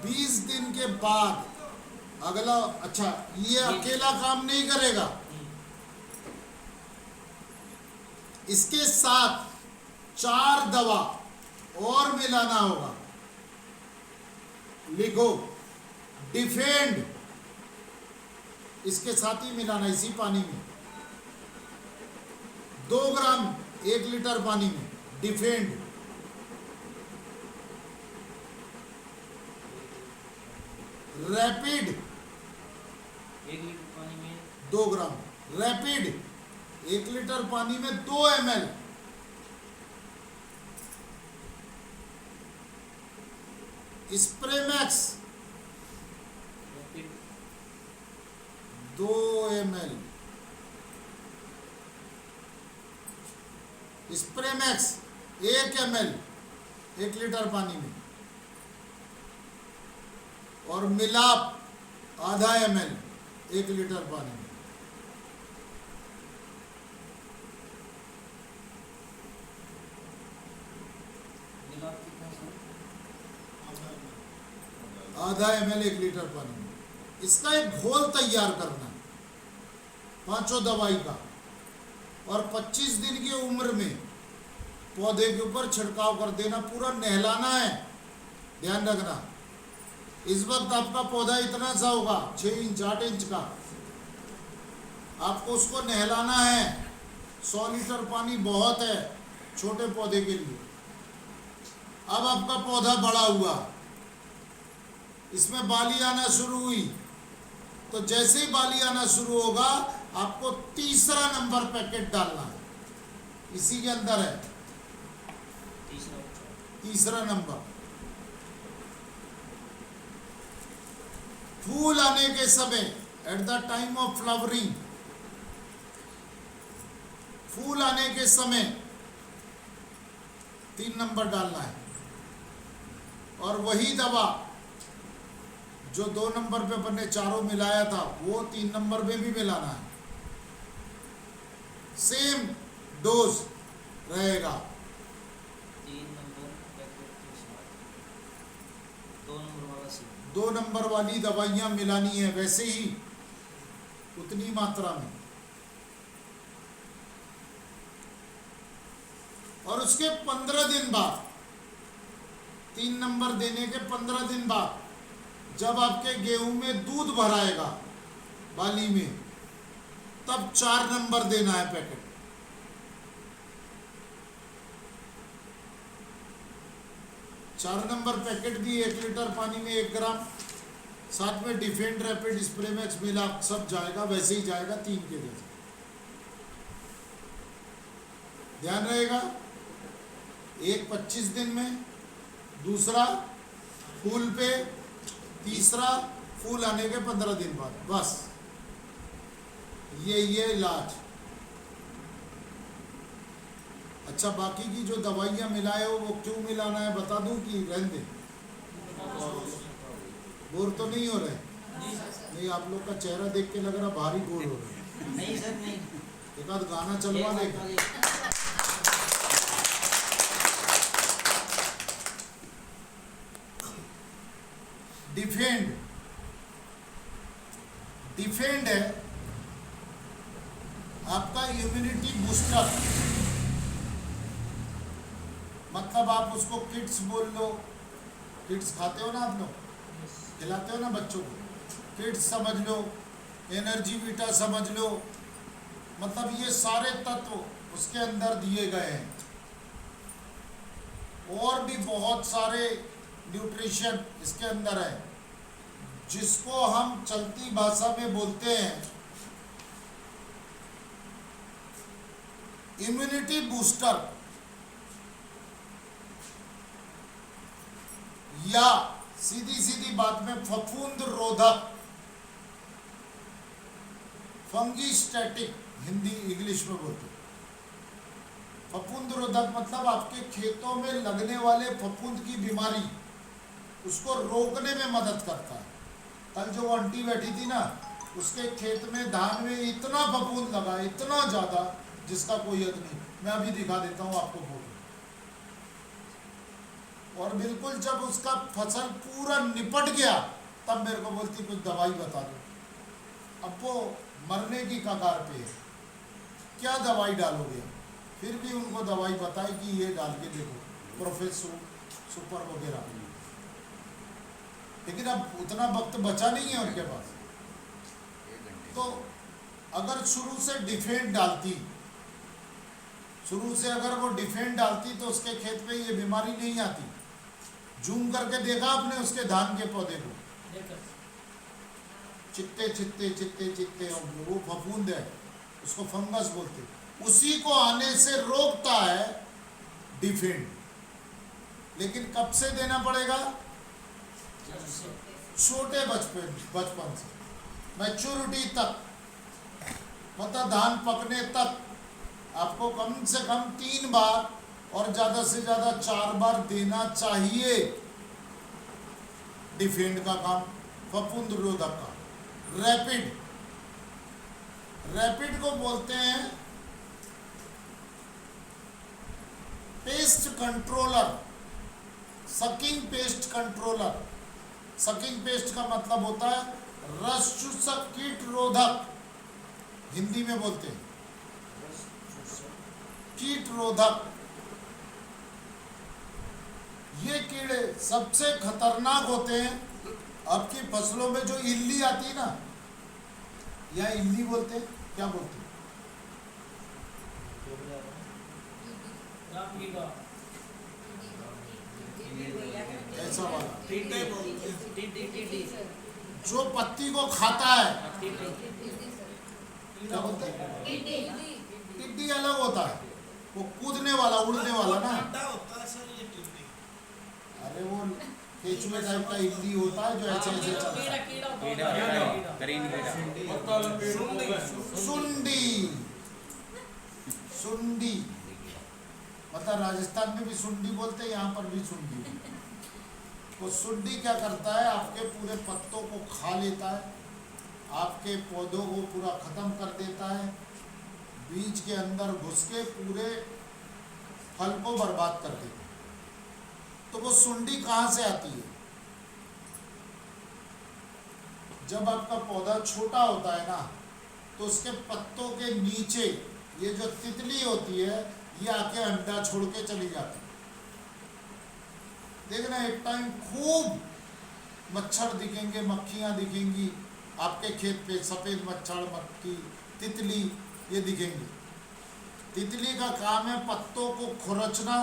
20 दिन के बाद अगला। अच्छा, ये अकेला काम नहीं करेगा, इसके साथ 4 दवा और मिलाना होगा। लिखो, डिफेंड, इसके साथ ही मिलाना, इसी पानी में 2 ग्राम 1 लीटर पानी में। डिफेंड, रैपिड 1 लीटर पानी में 2 ग्राम, रैपिड 1 लीटर पानी में 2 ml, Spraymax 2 ml, Spraymax 1 ml 1 litre पानी में, और मिलाप आधा ml 1 लीटर पानी में। मिलाप कितना सर? आधा ml 1 लीटर पानी में। इसका एक घोल तैयार करना है 5 दवाई का, और 25 दिन की उम्र में पौधे के ऊपर छिड़काव कर देना, पूरा नहलाना है। ध्यान रखना, इस वक्त आपका पौधा इतना सा होगा, 6 इंच 8 इंच का, आपको उसको नहलाना है। 100 लीटर पानी बहुत है छोटे पौधे के लिए। अब आपका पौधा बड़ा हुआ, इसमें बाली आना शुरू हुई, तो जैसे ही बाली आना शुरू होगा आपको 3रा नंबर पैकेट डालना है, इसी के अंदर है 3रा नंबर। फूल आने के समय, at the time of flowering, फूल आने के समय 3 नंबर डालना है। और वही दवा जो 2 नंबर पे अपन ने चारों मिलाया था वो 3 नंबर पे भी मिलाना है। सेम डोज रहेगा। 3 नंबर पैकेट के साथ 2 नंबर वाला सी 2 नंबर वाली दवाइयां मिलानी है, वैसे ही उतनी मात्रा में। और उसके 15 दिन बाद, 3 नंबर देने के 15 दिन बाद जब आपके गेहूं में दूध भराएगा बाली में, तब 4 नंबर देना है पैकेट। 4 नंबर पैकेट भी 1 लीटर पानी में 1 ग्राम, साथ में डिफेंड रैपिड स्प्रे मैक्स मिला, सब जाएगा, वैसे ही जाएगा 3 के जैसे। ध्यान रहेगा। एक 25 दिन में, दूसरा फूल पे, तीसरा फूल आने के 15 दिन बाद, बस ये इलाज। अच्छा, बाकी की जो दवाइयां मिलाए हो वो क्यों मिलाना है बता दूं कि रहने दे? बोर तो नहीं हो रहे? नहीं, आप लोग का चेहरा देख के लग रहा भारी बोर हो रहे। नहीं सर नहीं, एक आध गाना चलवा देगा। डिफेंड है आपका इम्यूनिटी बूस्टर, मतलब आप उसको किड्स बोल लो, किड्स खाते हो ना आप लोग, खिलाते हो ना बच्चों को, किड्स समझ लो, एनर्जी वीटा समझ लो, मतलब ये सारे तत्व उसके अंदर दिए गए हैं। और भी बहुत सारे न्यूट्रिशन इसके अंदर है, जिसको हम चलती भाषा में बोलते हैं इम्यूनिटी बूस्टर, या सीधी सीधी बात में फफूंद रोधक, फंगीस्टैटिक हिंदी इंग्लिश में बोलते हैं। फफूंद रोधक मतलब आपके खेतों में लगने वाले फफूंद की बीमारी, उसको रोकने में मदद करता है। कल जो आंटी बैठी थी ना, उसके खेत में धान में इतना फफूंद लगा, इतना ज्यादा, जिसका कोई हद नहीं। मैं अभी दिखा देता हूँ आपको फोटो। और बिल्कुल जब उसका फसल पूरा निपट गया, तब मेरे को बोलती कुछ दवाई बता दो। अब वो मरने की कगार पे है, क्या दवाई डालोगे? फिर भी उनको दवाई बताई कि ये डाल के देखो, प्रोफेसर सुपर वगैरह। लेकिन अब उतना वक्त बचा नहीं है उनके पास। तो अगर शुरू से डिफेंड डालती, शुरू से अगर वो डिफेंड डालती तो उसके खेत में ये बीमारी नहीं आती। जूम करके देखा आपने उसके धान के पौधे को, चित्ते चित्ते चित्ते चित्ते, वो फफूंद है, उसको फंगस बोलते, उसी को आने से रोकता है डिफेंड। लेकिन कब से देना पड़ेगा? छोटे बचपन से, मैच्योरिटी तक, मतलब धान पकने तक आपको कम से कम 3 बार और ज्यादा से ज्यादा 4 बार देना चाहिए डिफेंड का काम, फफूंद रोधक का। रैपिड को बोलते हैं paste controller, sucking paste controller. Sucking paste का मतलब होता है रस चूसक कीट रोधक, हिंदी में बोलते हैं कीट रोधक। ये कीड़े सबसे खतरनाक होते हैं। आपकी फसलों में जो इल्ली आती है ना, या इल्ली बोलते हैं, क्या बोलते हैं? ऐसा वाला जो पत्ती को खाता है, क्या बोलते हैं? टिड्डी अलग होता है, वो कूदने वाला, उड़ने वाला ना। अरे वो केचुए टाइप का इल्ली होता है जो ऐसे ऐसे चलता है। कीड़ा ग्रीन कीड़ा पत्ता लपेट हो गया। सुंडी, सुंडी मतलब राजस्थान में भी सुंडी बोलते हैं, यहाँ पर भी सुंडी। तो सुंडी क्या करता है, आपके पूरे पत्तों को खा लेता है, आपके पौधों को पूरा खत्म कर देता है, बीज के अंदर घुस के पूरे फल को बर्बाद कर देता है। तो वो सुंडी कहाँ से आती है? जब आपका पौधा छोटा होता है ना, तो उसके पत्तों के नीचे ये जो तितली होती है, ये आके अंडा छोड़ के चली जाती है। देखना एक टाइम खूब मच्छर दिखेंगे, मक्खियां दिखेंगी आपके खेत पे, सफेद मच्छर, मक्खी, तितली ये दिखेंगी। तितली का काम है पत्तों को खुरचना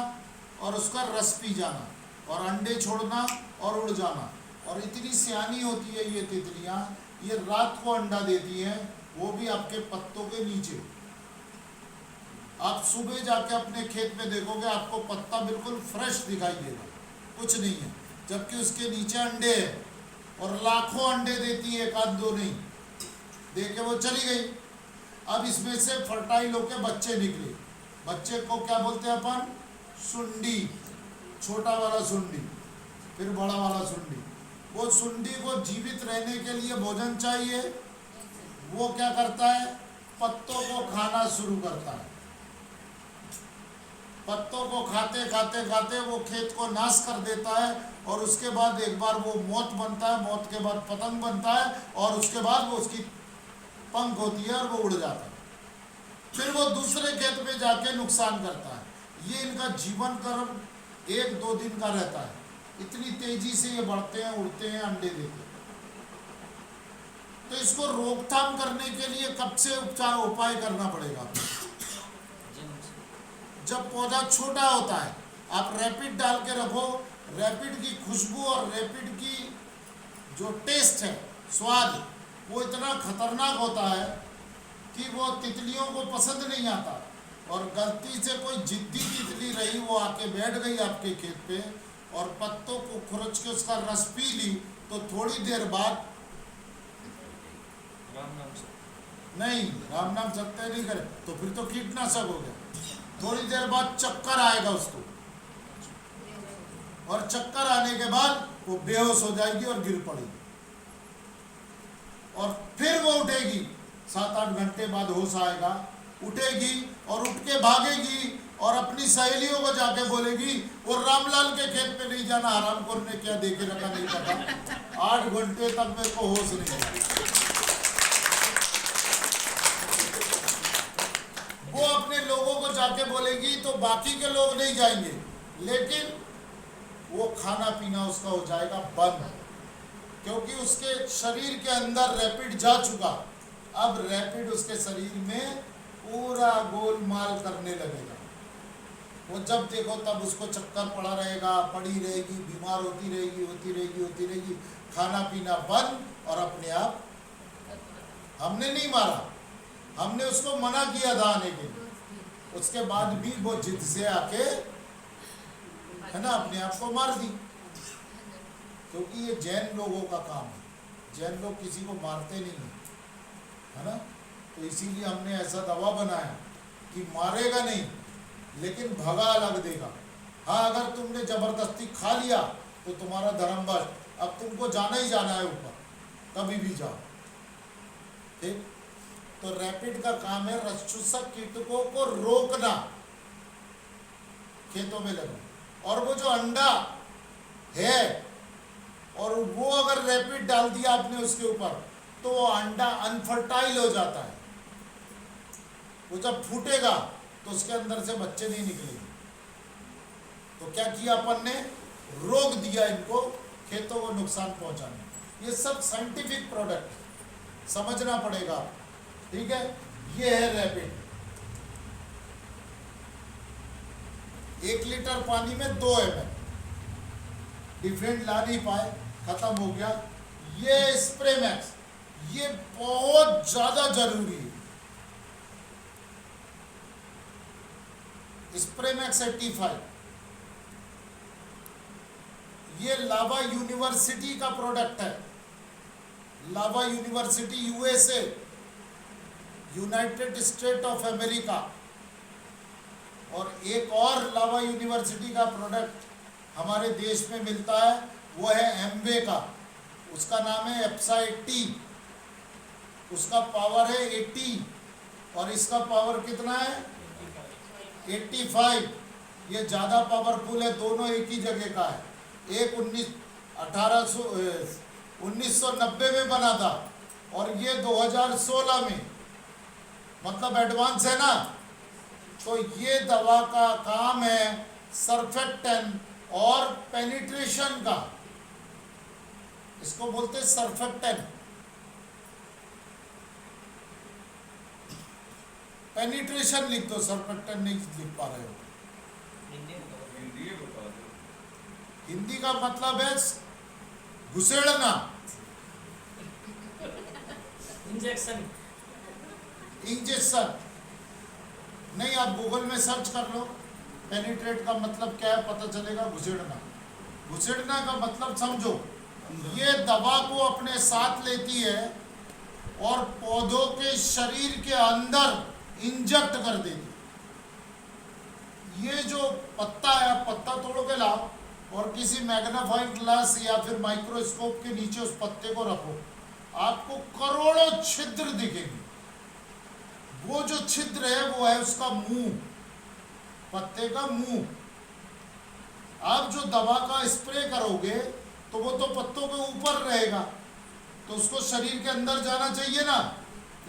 और उसका रस पी जाना और अंडे छोड़ना और उड़ जाना। और इतनी सियानी होती है ये तितलियां, ये रात को अंडा देती हैं, वो भी आपके पत्तों के नीचे। आप सुबह जाके अपने खेत में देखोगे, आपको पत्ता बिल्कुल फ्रेश दिखाई देगा, कुछ नहीं है, जबकि उसके नीचे अंडे हैं और लाखों अंडे देती है, एक आध दो नहीं। देखे वो चली गई। अब इसमें से फर्टाइल होके बच्चे निकले। बच्चे को क्या बोलते हैं अपन? सुंडी, छोटा वाला सुंडी, फिर बड़ा वाला सुंडी। वो सुंडी को जीवित रहने के लिए भोजन चाहिए, वो क्या करता है? पत्तों को खाना शुरू करता है। पत्तों को खाते खाते खाते वो खेत को नाश कर देता है और उसके बाद एक बार वो मौत बनता है, मौत के बाद पतंग बनता है और उसके बाद वो उसकी पंख होती है और वो उड़ जाता है। फिर वो दूसरे खेत में जाके नुकसान करता है। ये इनका जीवन कर्म 1-2 दिन का रहता है। इतनी तेजी से ये बढ़ते हैं, उड़ते हैं, अंडे देते हैं। तो इसको रोकथाम करने के लिए कब से उपाय करना पड़ेगा? जब पौधा छोटा होता है, आप रैपिड डाल के रखो। रैपिड की खुशबू और रैपिड की जो टेस्ट है, स्वाद, वो इतना खतरनाक होता है कि वो तितलियों को पसंद नहीं आता। और गलती से कोई जिद्दी तितली रही, वो आके बैठ गई आपके खेत पे और पत्तों को खुरच के उसका रस पी ली, तो थोड़ी देर बाद नहीं, राम नाम सत्य नहीं करे तो फिर तो कीटनाशक हो गया। थोड़ी देर बाद चक्कर आएगा उसको, और चक्कर आने के बाद वो बेहोश हो जाएगी और गिर पड़ेगी। और फिर वो उठेगी, 7-8 घंटे बाद होश आएगा, उठेगी और उठ के भागेगी और अपनी सहेलियों को जाके बोलेगी वो रामलाल के खेत पे नहीं जाना, हरामखोर ने क्या देके रखा नहीं पता, 8 घंटे तक मेरे को होश नहीं आया। वो अपने लोगों को जाके बोलेगी तो बाकी के लोग नहीं जाएंगे, लेकिन वो खाना पीना उसका हो जाएगा बंद, क्योंकि उसके शरीर के अंदर रैपिड जा चुका। अब रैपिड उसके शरीर में पूरा गोलमाल करने लगेगा। वो जब देखो तब उसको चक्कर पड़ा रहेगा, पड़ी रहेगी, बीमार होती रहेगी, खाना पीना बंद और अपने आप। हमने नहीं मारा, हमने उसको मना किया था आने के लिए, उसके बाद भी वो जिद से आके है ना अपने आप को मार दी। क्योंकि ये जैन लोगों का काम है, जैन लोग किसी को मारते नहीं है, है ना। तो इसीलिए हमने ऐसा दवा बनाया कि मारेगा नहीं, लेकिन भगा अलग देगा। हाँ, अगर तुमने जबरदस्ती खा लिया तो तुम्हारा धर्म बस, अब तुमको जाना ही जाना है ऊपर, कभी भी जाओ, ठीक। तो रैपिड का काम है रस चूसक कीटकों को रोकना खेतों में लगना। और वो जो अंडा है, और वो अगर रैपिड डाल दिया आपने उसके ऊपर, तो वो अंडा अनफर्टाइल हो जाता है। वो जब फूटेगा तो उसके अंदर से बच्चे नहीं निकलेंगे। तो क्या किया अपन ने? रोक दिया इनको, खेतों को नुकसान पहुंचाने। ये सब साइंटिफिक प्रोडक्ट है, समझना पड़ेगा, ठीक है। ये है रैपिड। 1 लीटर पानी में 2 ml, डिफरेंट ला नहीं पाए, खत्म हो गया। ये स्प्रे मैक्स, ये बहुत ज्यादा जरूरी है। स्प्रे मैक्स 85, ये लावा यूनिवर्सिटी का प्रोडक्ट है। लावा university USA, united state of America. और एक और लावा यूनिवर्सिटी का प्रोडक्ट हमारे देश में मिलता है, वो है एमवे का। उसका नाम है एप्साइटी। उसका पावर है 80 और इसका पावर कितना है 85। ये ज़्यादा पावरफुल है, दोनों एक ही जगह का है। एक 1990 में बना था और ये 2016 में, मतलब एडवांस है ना। तो ये दवा का काम है सर्फेक्टेंट और पेनिट्रेशन का। इसको बोलते हैं सर्फेक्टेंट। पेनिट्रेशन लिख दो, सर्फेक्टेंट नहीं लिख पा रहे हो। हिंदी में बताओ। हिंदी में बता दो। हिंदी का मतलब है घुसेड़ना, इंजेक्शन। इंजेक्शन नहीं। आप गूगल में सर्च कर लो, पेनिट्रेट का मतलब क्या है पता चलेगा। घुसेड़ना, घुसेड़ना का मतलब समझो, ये दवा को अपने साथ लेती है और पौधों के शरीर के अंदर इंजेक्ट कर देती। ये जो पत्ता है, आप पत्ता तोड़ के लाओ और किसी मैग्नाफाइंग ग्लास या फिर माइक्रोस्कोप के नीचे उस पत्ते को रखो, आपको करोड़ों छिद्र दिखेंगे। वो जो छिद्र है वो है उसका मुंह, पत्ते का मुंह। आप जो दवा का स्प्रे करोगे तो वो तो पत्तों के ऊपर रहेगा, तो उसको शरीर के अंदर जाना चाहिए ना।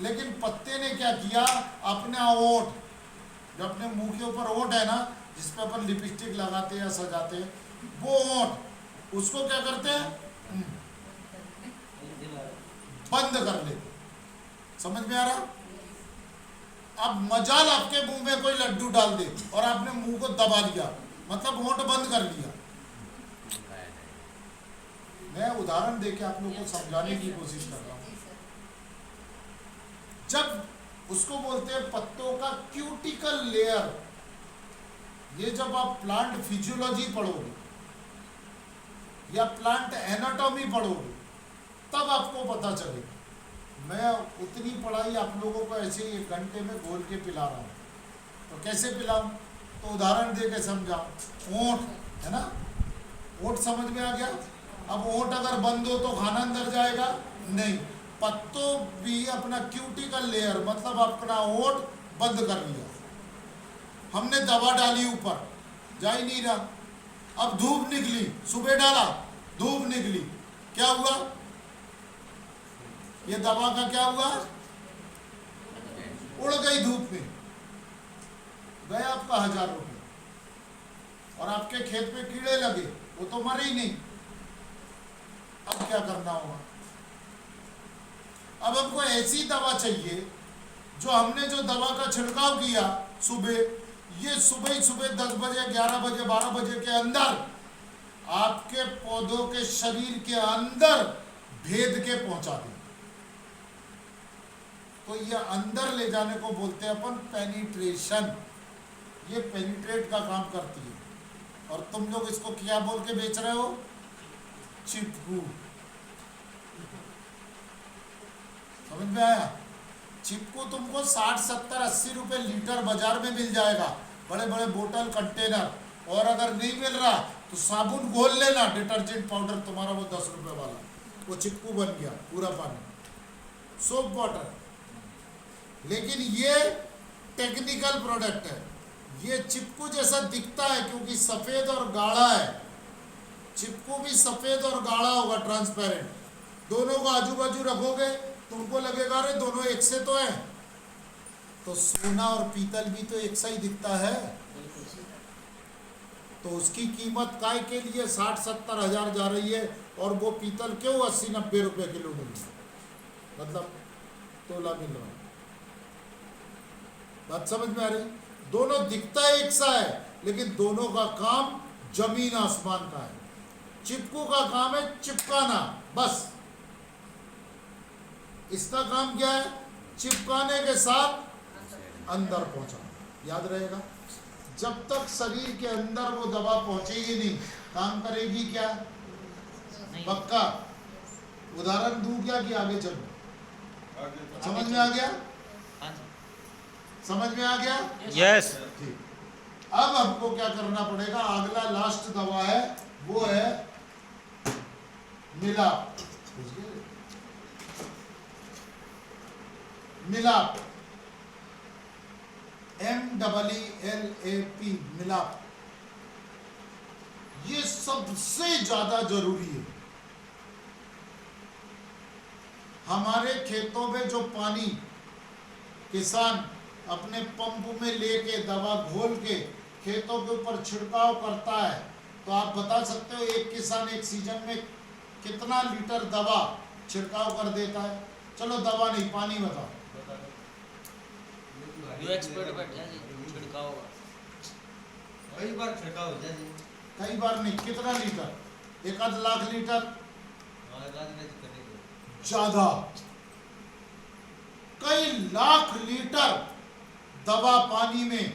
लेकिन पत्ते ने क्या किया, अपना ओंठ, जो अपने मुंह के ऊपर ओंठ है ना, जिसपे अपन लिपस्टिक लगाते हैं या सजाते हैं, वो ओंठ, उसको क्या करते हैं, बंद कर लेते। समझ में आ रहा। अब मजाल आपके मुंह में कोई लड्डू डाल दे और आपने मुंह को दबा लिया, मतलब होंठ बंद कर लिया। मैं उदाहरण देके आप लोगों को समझाने की कोशिश कर रहा हूं। जब उसको बोलते हैं पत्तों का क्यूटिकल लेयर, ये जब आप प्लांट फिजियोलॉजी पढ़ोगे या प्लांट एनाटॉमी पढ़ोगे तब आपको पता चलेगा। मैं उतनी पढ़ाई आप लोगों को ऐसे ही 1 घंटे में घोल के पिला रहा हूँ, तो कैसे पिलाऊं, तो उदाहरण दे के समझाऊं। ऊँट है ना, ऊँट समझ में आ गया। अब ऊँट अगर बंद हो तो खाना अंदर जाएगा नहीं। पत्तों भी अपना क्यूटिकल लेयर, मतलब अपना ऊँट बंद कर लिया। हमने दवा डाली ऊपर, जा ही नहीं रहा। अब धूप निकली, सुबह डाला, धूप निकली, क्या हुआ, ये दवा का क्या हुआ, उड़ गई धूप में, गया आपका 1000 रुपये। और आपके खेत में कीड़े लगे, वो तो मरे ही नहीं। अब क्या करना होगा, अब हमको ऐसी दवा चाहिए जो हमने जो दवा का छिड़काव किया सुबह, ये सुबह ही सुबह 10 बजे 11 बजे 12 बजे के अंदर आपके पौधों के शरीर के अंदर भेद के पहुंचा दे। तो ये अंदर ले जाने को बोलते हैं अपन पेनिट्रेशन। ये पेनिट्रेट का काम करती है। और तुम लोग इसको क्या बोल के बेच रहे हो, चिपकू। समझ में आया। चिपकू तुमको 60 70 80 रुपए लीटर बाजार में मिल जाएगा, बड़े बड़े बोतल कंटेनर। और अगर नहीं मिल रहा तो साबुन घोल लेना, डिटर्जेंट पाउडर तुम्हारा वो 10 रुपए वाला, वो चिपकू बन गया पूरा पानी, सोप वाटर। लेकिन ये टेक्निकल प्रोडक्ट है। ये चिपकू जैसा दिखता है क्योंकि सफ़ेद और गाढ़ा है। चिपकू भी सफ़ेद और गाढ़ा होगा, ट्रांसपेरेंट। दोनों को आजू बाजू रखोगे तुमको लगेगा अरे दोनों एक से तो है। तो सोना और पीतल भी तो एक सा ही दिखता है। तो उसकी कीमत काय के लिए 60 70 हज़ार जा रही है, और वो पीतल क्यों 80 90 रुपए किलो मिल रहा है, मतलब तोला मिल रहा है। बात समझ में आ रही। दोनों दिखता एक सा है लेकिन दोनों का काम जमीन आसमान का है। चिपकू का काम है चिपकाना, बस। इसका काम क्या है, चिपकाने के साथ अंदर पहुंचाना। याद रहेगा। जब तक शरीर के अंदर वो दवा पहुंचेगी नहीं, काम करेगी क्या, नहीं। पक्का? उदाहरण दूं क्या कि आगे चलूं? आगे तो समझ में आ गया? हाँ जी। समझ में आ गया? यस। ठीक। अब हमको क्या करना पड़ेगा? अगला लास्ट दवा है, वो है मिलाप। मिलाप, MEELAP, मिलाप। ये सबसे ज्यादा जरूरी है। हमारे खेतों में जो पानी किसान अपने पंप में लेके दवा घोल के खेतों के ऊपर छिड़काव करता है, तो आप बता सकते हो एक किसान एक सीजन में कितना लीटर दवा छिड़काव कर देता है? चलो दवा नहीं, पानी बताओ। जो एक्सपर्ट बैठे हैं जी, छिड़काव होगा। कई बार छिड़काव हो जाए जी। कई बार नहीं, कितना लीटर? 1 लाख लीटर? हमारे राज्य में करने को ज्यादा, कई लाख लीटर दवा पानी में,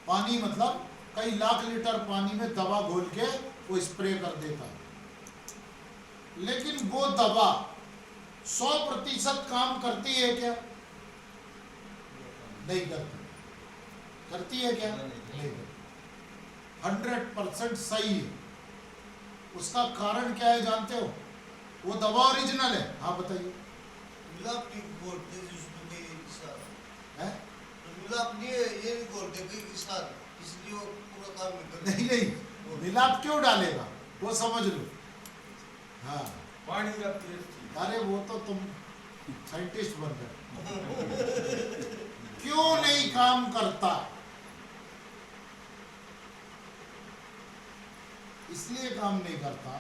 पानी मतलब कई लाख लीटर पानी में दवा घोल के वो स्प्रे कर देता है। लेकिन वो दवा 100% काम करती है क्या? नहीं करती। करती है क्या? नहीं करती। 100% सही है। उसका कारण क्या है जानते हो? वो दवा ओरिजिनल है। हाँ बताइए। मिलाप नहीं बोलते जिसमें कोई किसान है? तो मिलाप नहीं है, ये नहीं बोलते कोई किसान इसलिए वो पूरा काम नहीं करते। नहीं नहीं, मिलाप क्यों डालेगा वो समझ लो। हाँ, पानी का पीएच अरे वो तो तुम साइंटिस्ट बन गए। क्यों नहीं काम करता? इसलिए काम नहीं करता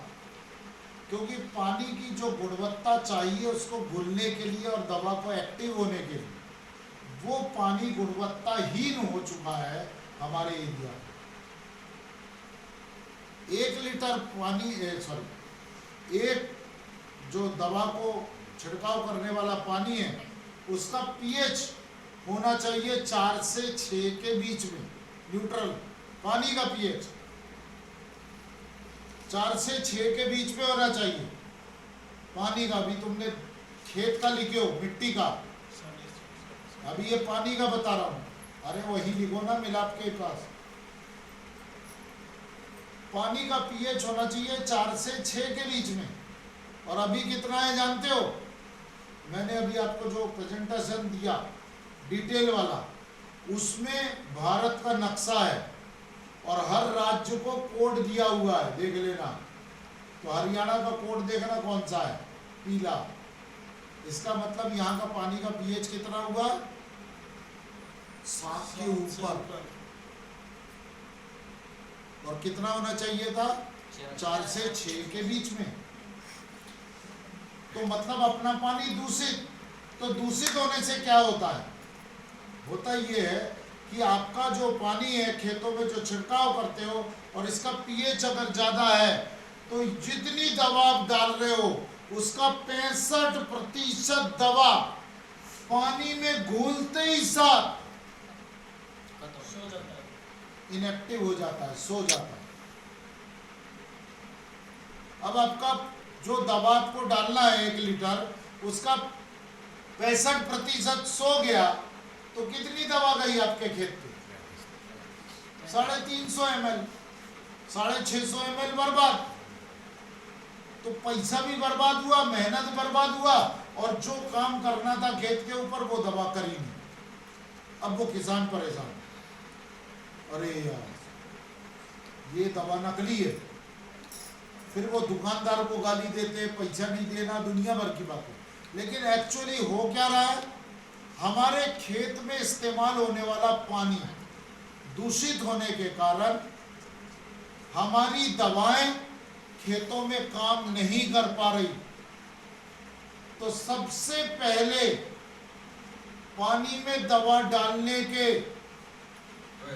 क्योंकि पानी की जो गुणवत्ता चाहिए उसको घुलने के लिए और दवा को एक्टिव होने के लिए, वो पानी गुणवत्ताहीन हो चुका है हमारे एरिया में। 1 लीटर पानी एक जो दवा को छिड़काव करने वाला पानी है, उसका पीएच होना चाहिए 4 से 6 के बीच में। न्यूट्रल पानी का पीएच 4 से 6 के बीच में होना चाहिए। पानी का भी तुमने खेत का लिखे हो, मिट्टी का, अभी ये पानी का बता रहा हूं। अरे वही लिखो ना मिलाप के पास। पानी का पीएच होना चाहिए 4 से 6 के बीच में। और अभी कितना है जानते हो? मैंने अभी आपको जो प्रेजेंटेशन दिया डिटेल वाला, उसमें भारत का नक्शा है और हर राज्य को कोड दिया हुआ है, देख लेना। तो हरियाणा का कोड देखना कौन सा है, पीला। इसका मतलब यहाँ का पानी का पीएच कितना हुआ? 7 के ऊपर। और कितना होना चाहिए था? 4 से 6 के बीच में। तो मतलब अपना पानी दूषित। तो दूषित होने से क्या होता है? होता ये है कि आपका जो पानी है खेतों में जो छिड़काव करते हो और इसका पीएच अगर ज्यादा है, तो जितनी दवा आप डाल रहे हो उसका 65% दवा पानी में घुलते ही साथ इनएक्टिव हो जाता है, सो जाता है। अब आपका जो दवा आपको डालना है 1 लीटर, उसका 65% सो गया, तो कितनी दवा गई आपके खेत पे? 350 ml, 650 ml बर्बाद। तो पैसा भी बर्बाद हुआ, मेहनत बर्बाद हुआ, और जो काम करना था खेत के ऊपर वो दवा करी नहीं। अब वो किसान परेशान, अरे यार ये दवा नकली है। फिर वो दुकानदार को गाली देते, पैसा नहीं देना, दुनिया भर की बातें। लेकिन एक्चुअली हो क्या रहा है? हमारे खेत में इस्तेमाल होने वाला पानी दूषित होने के कारण हमारी दवाएं खेतों में काम नहीं कर पा रही। तो सबसे पहले पानी में दवा डालने के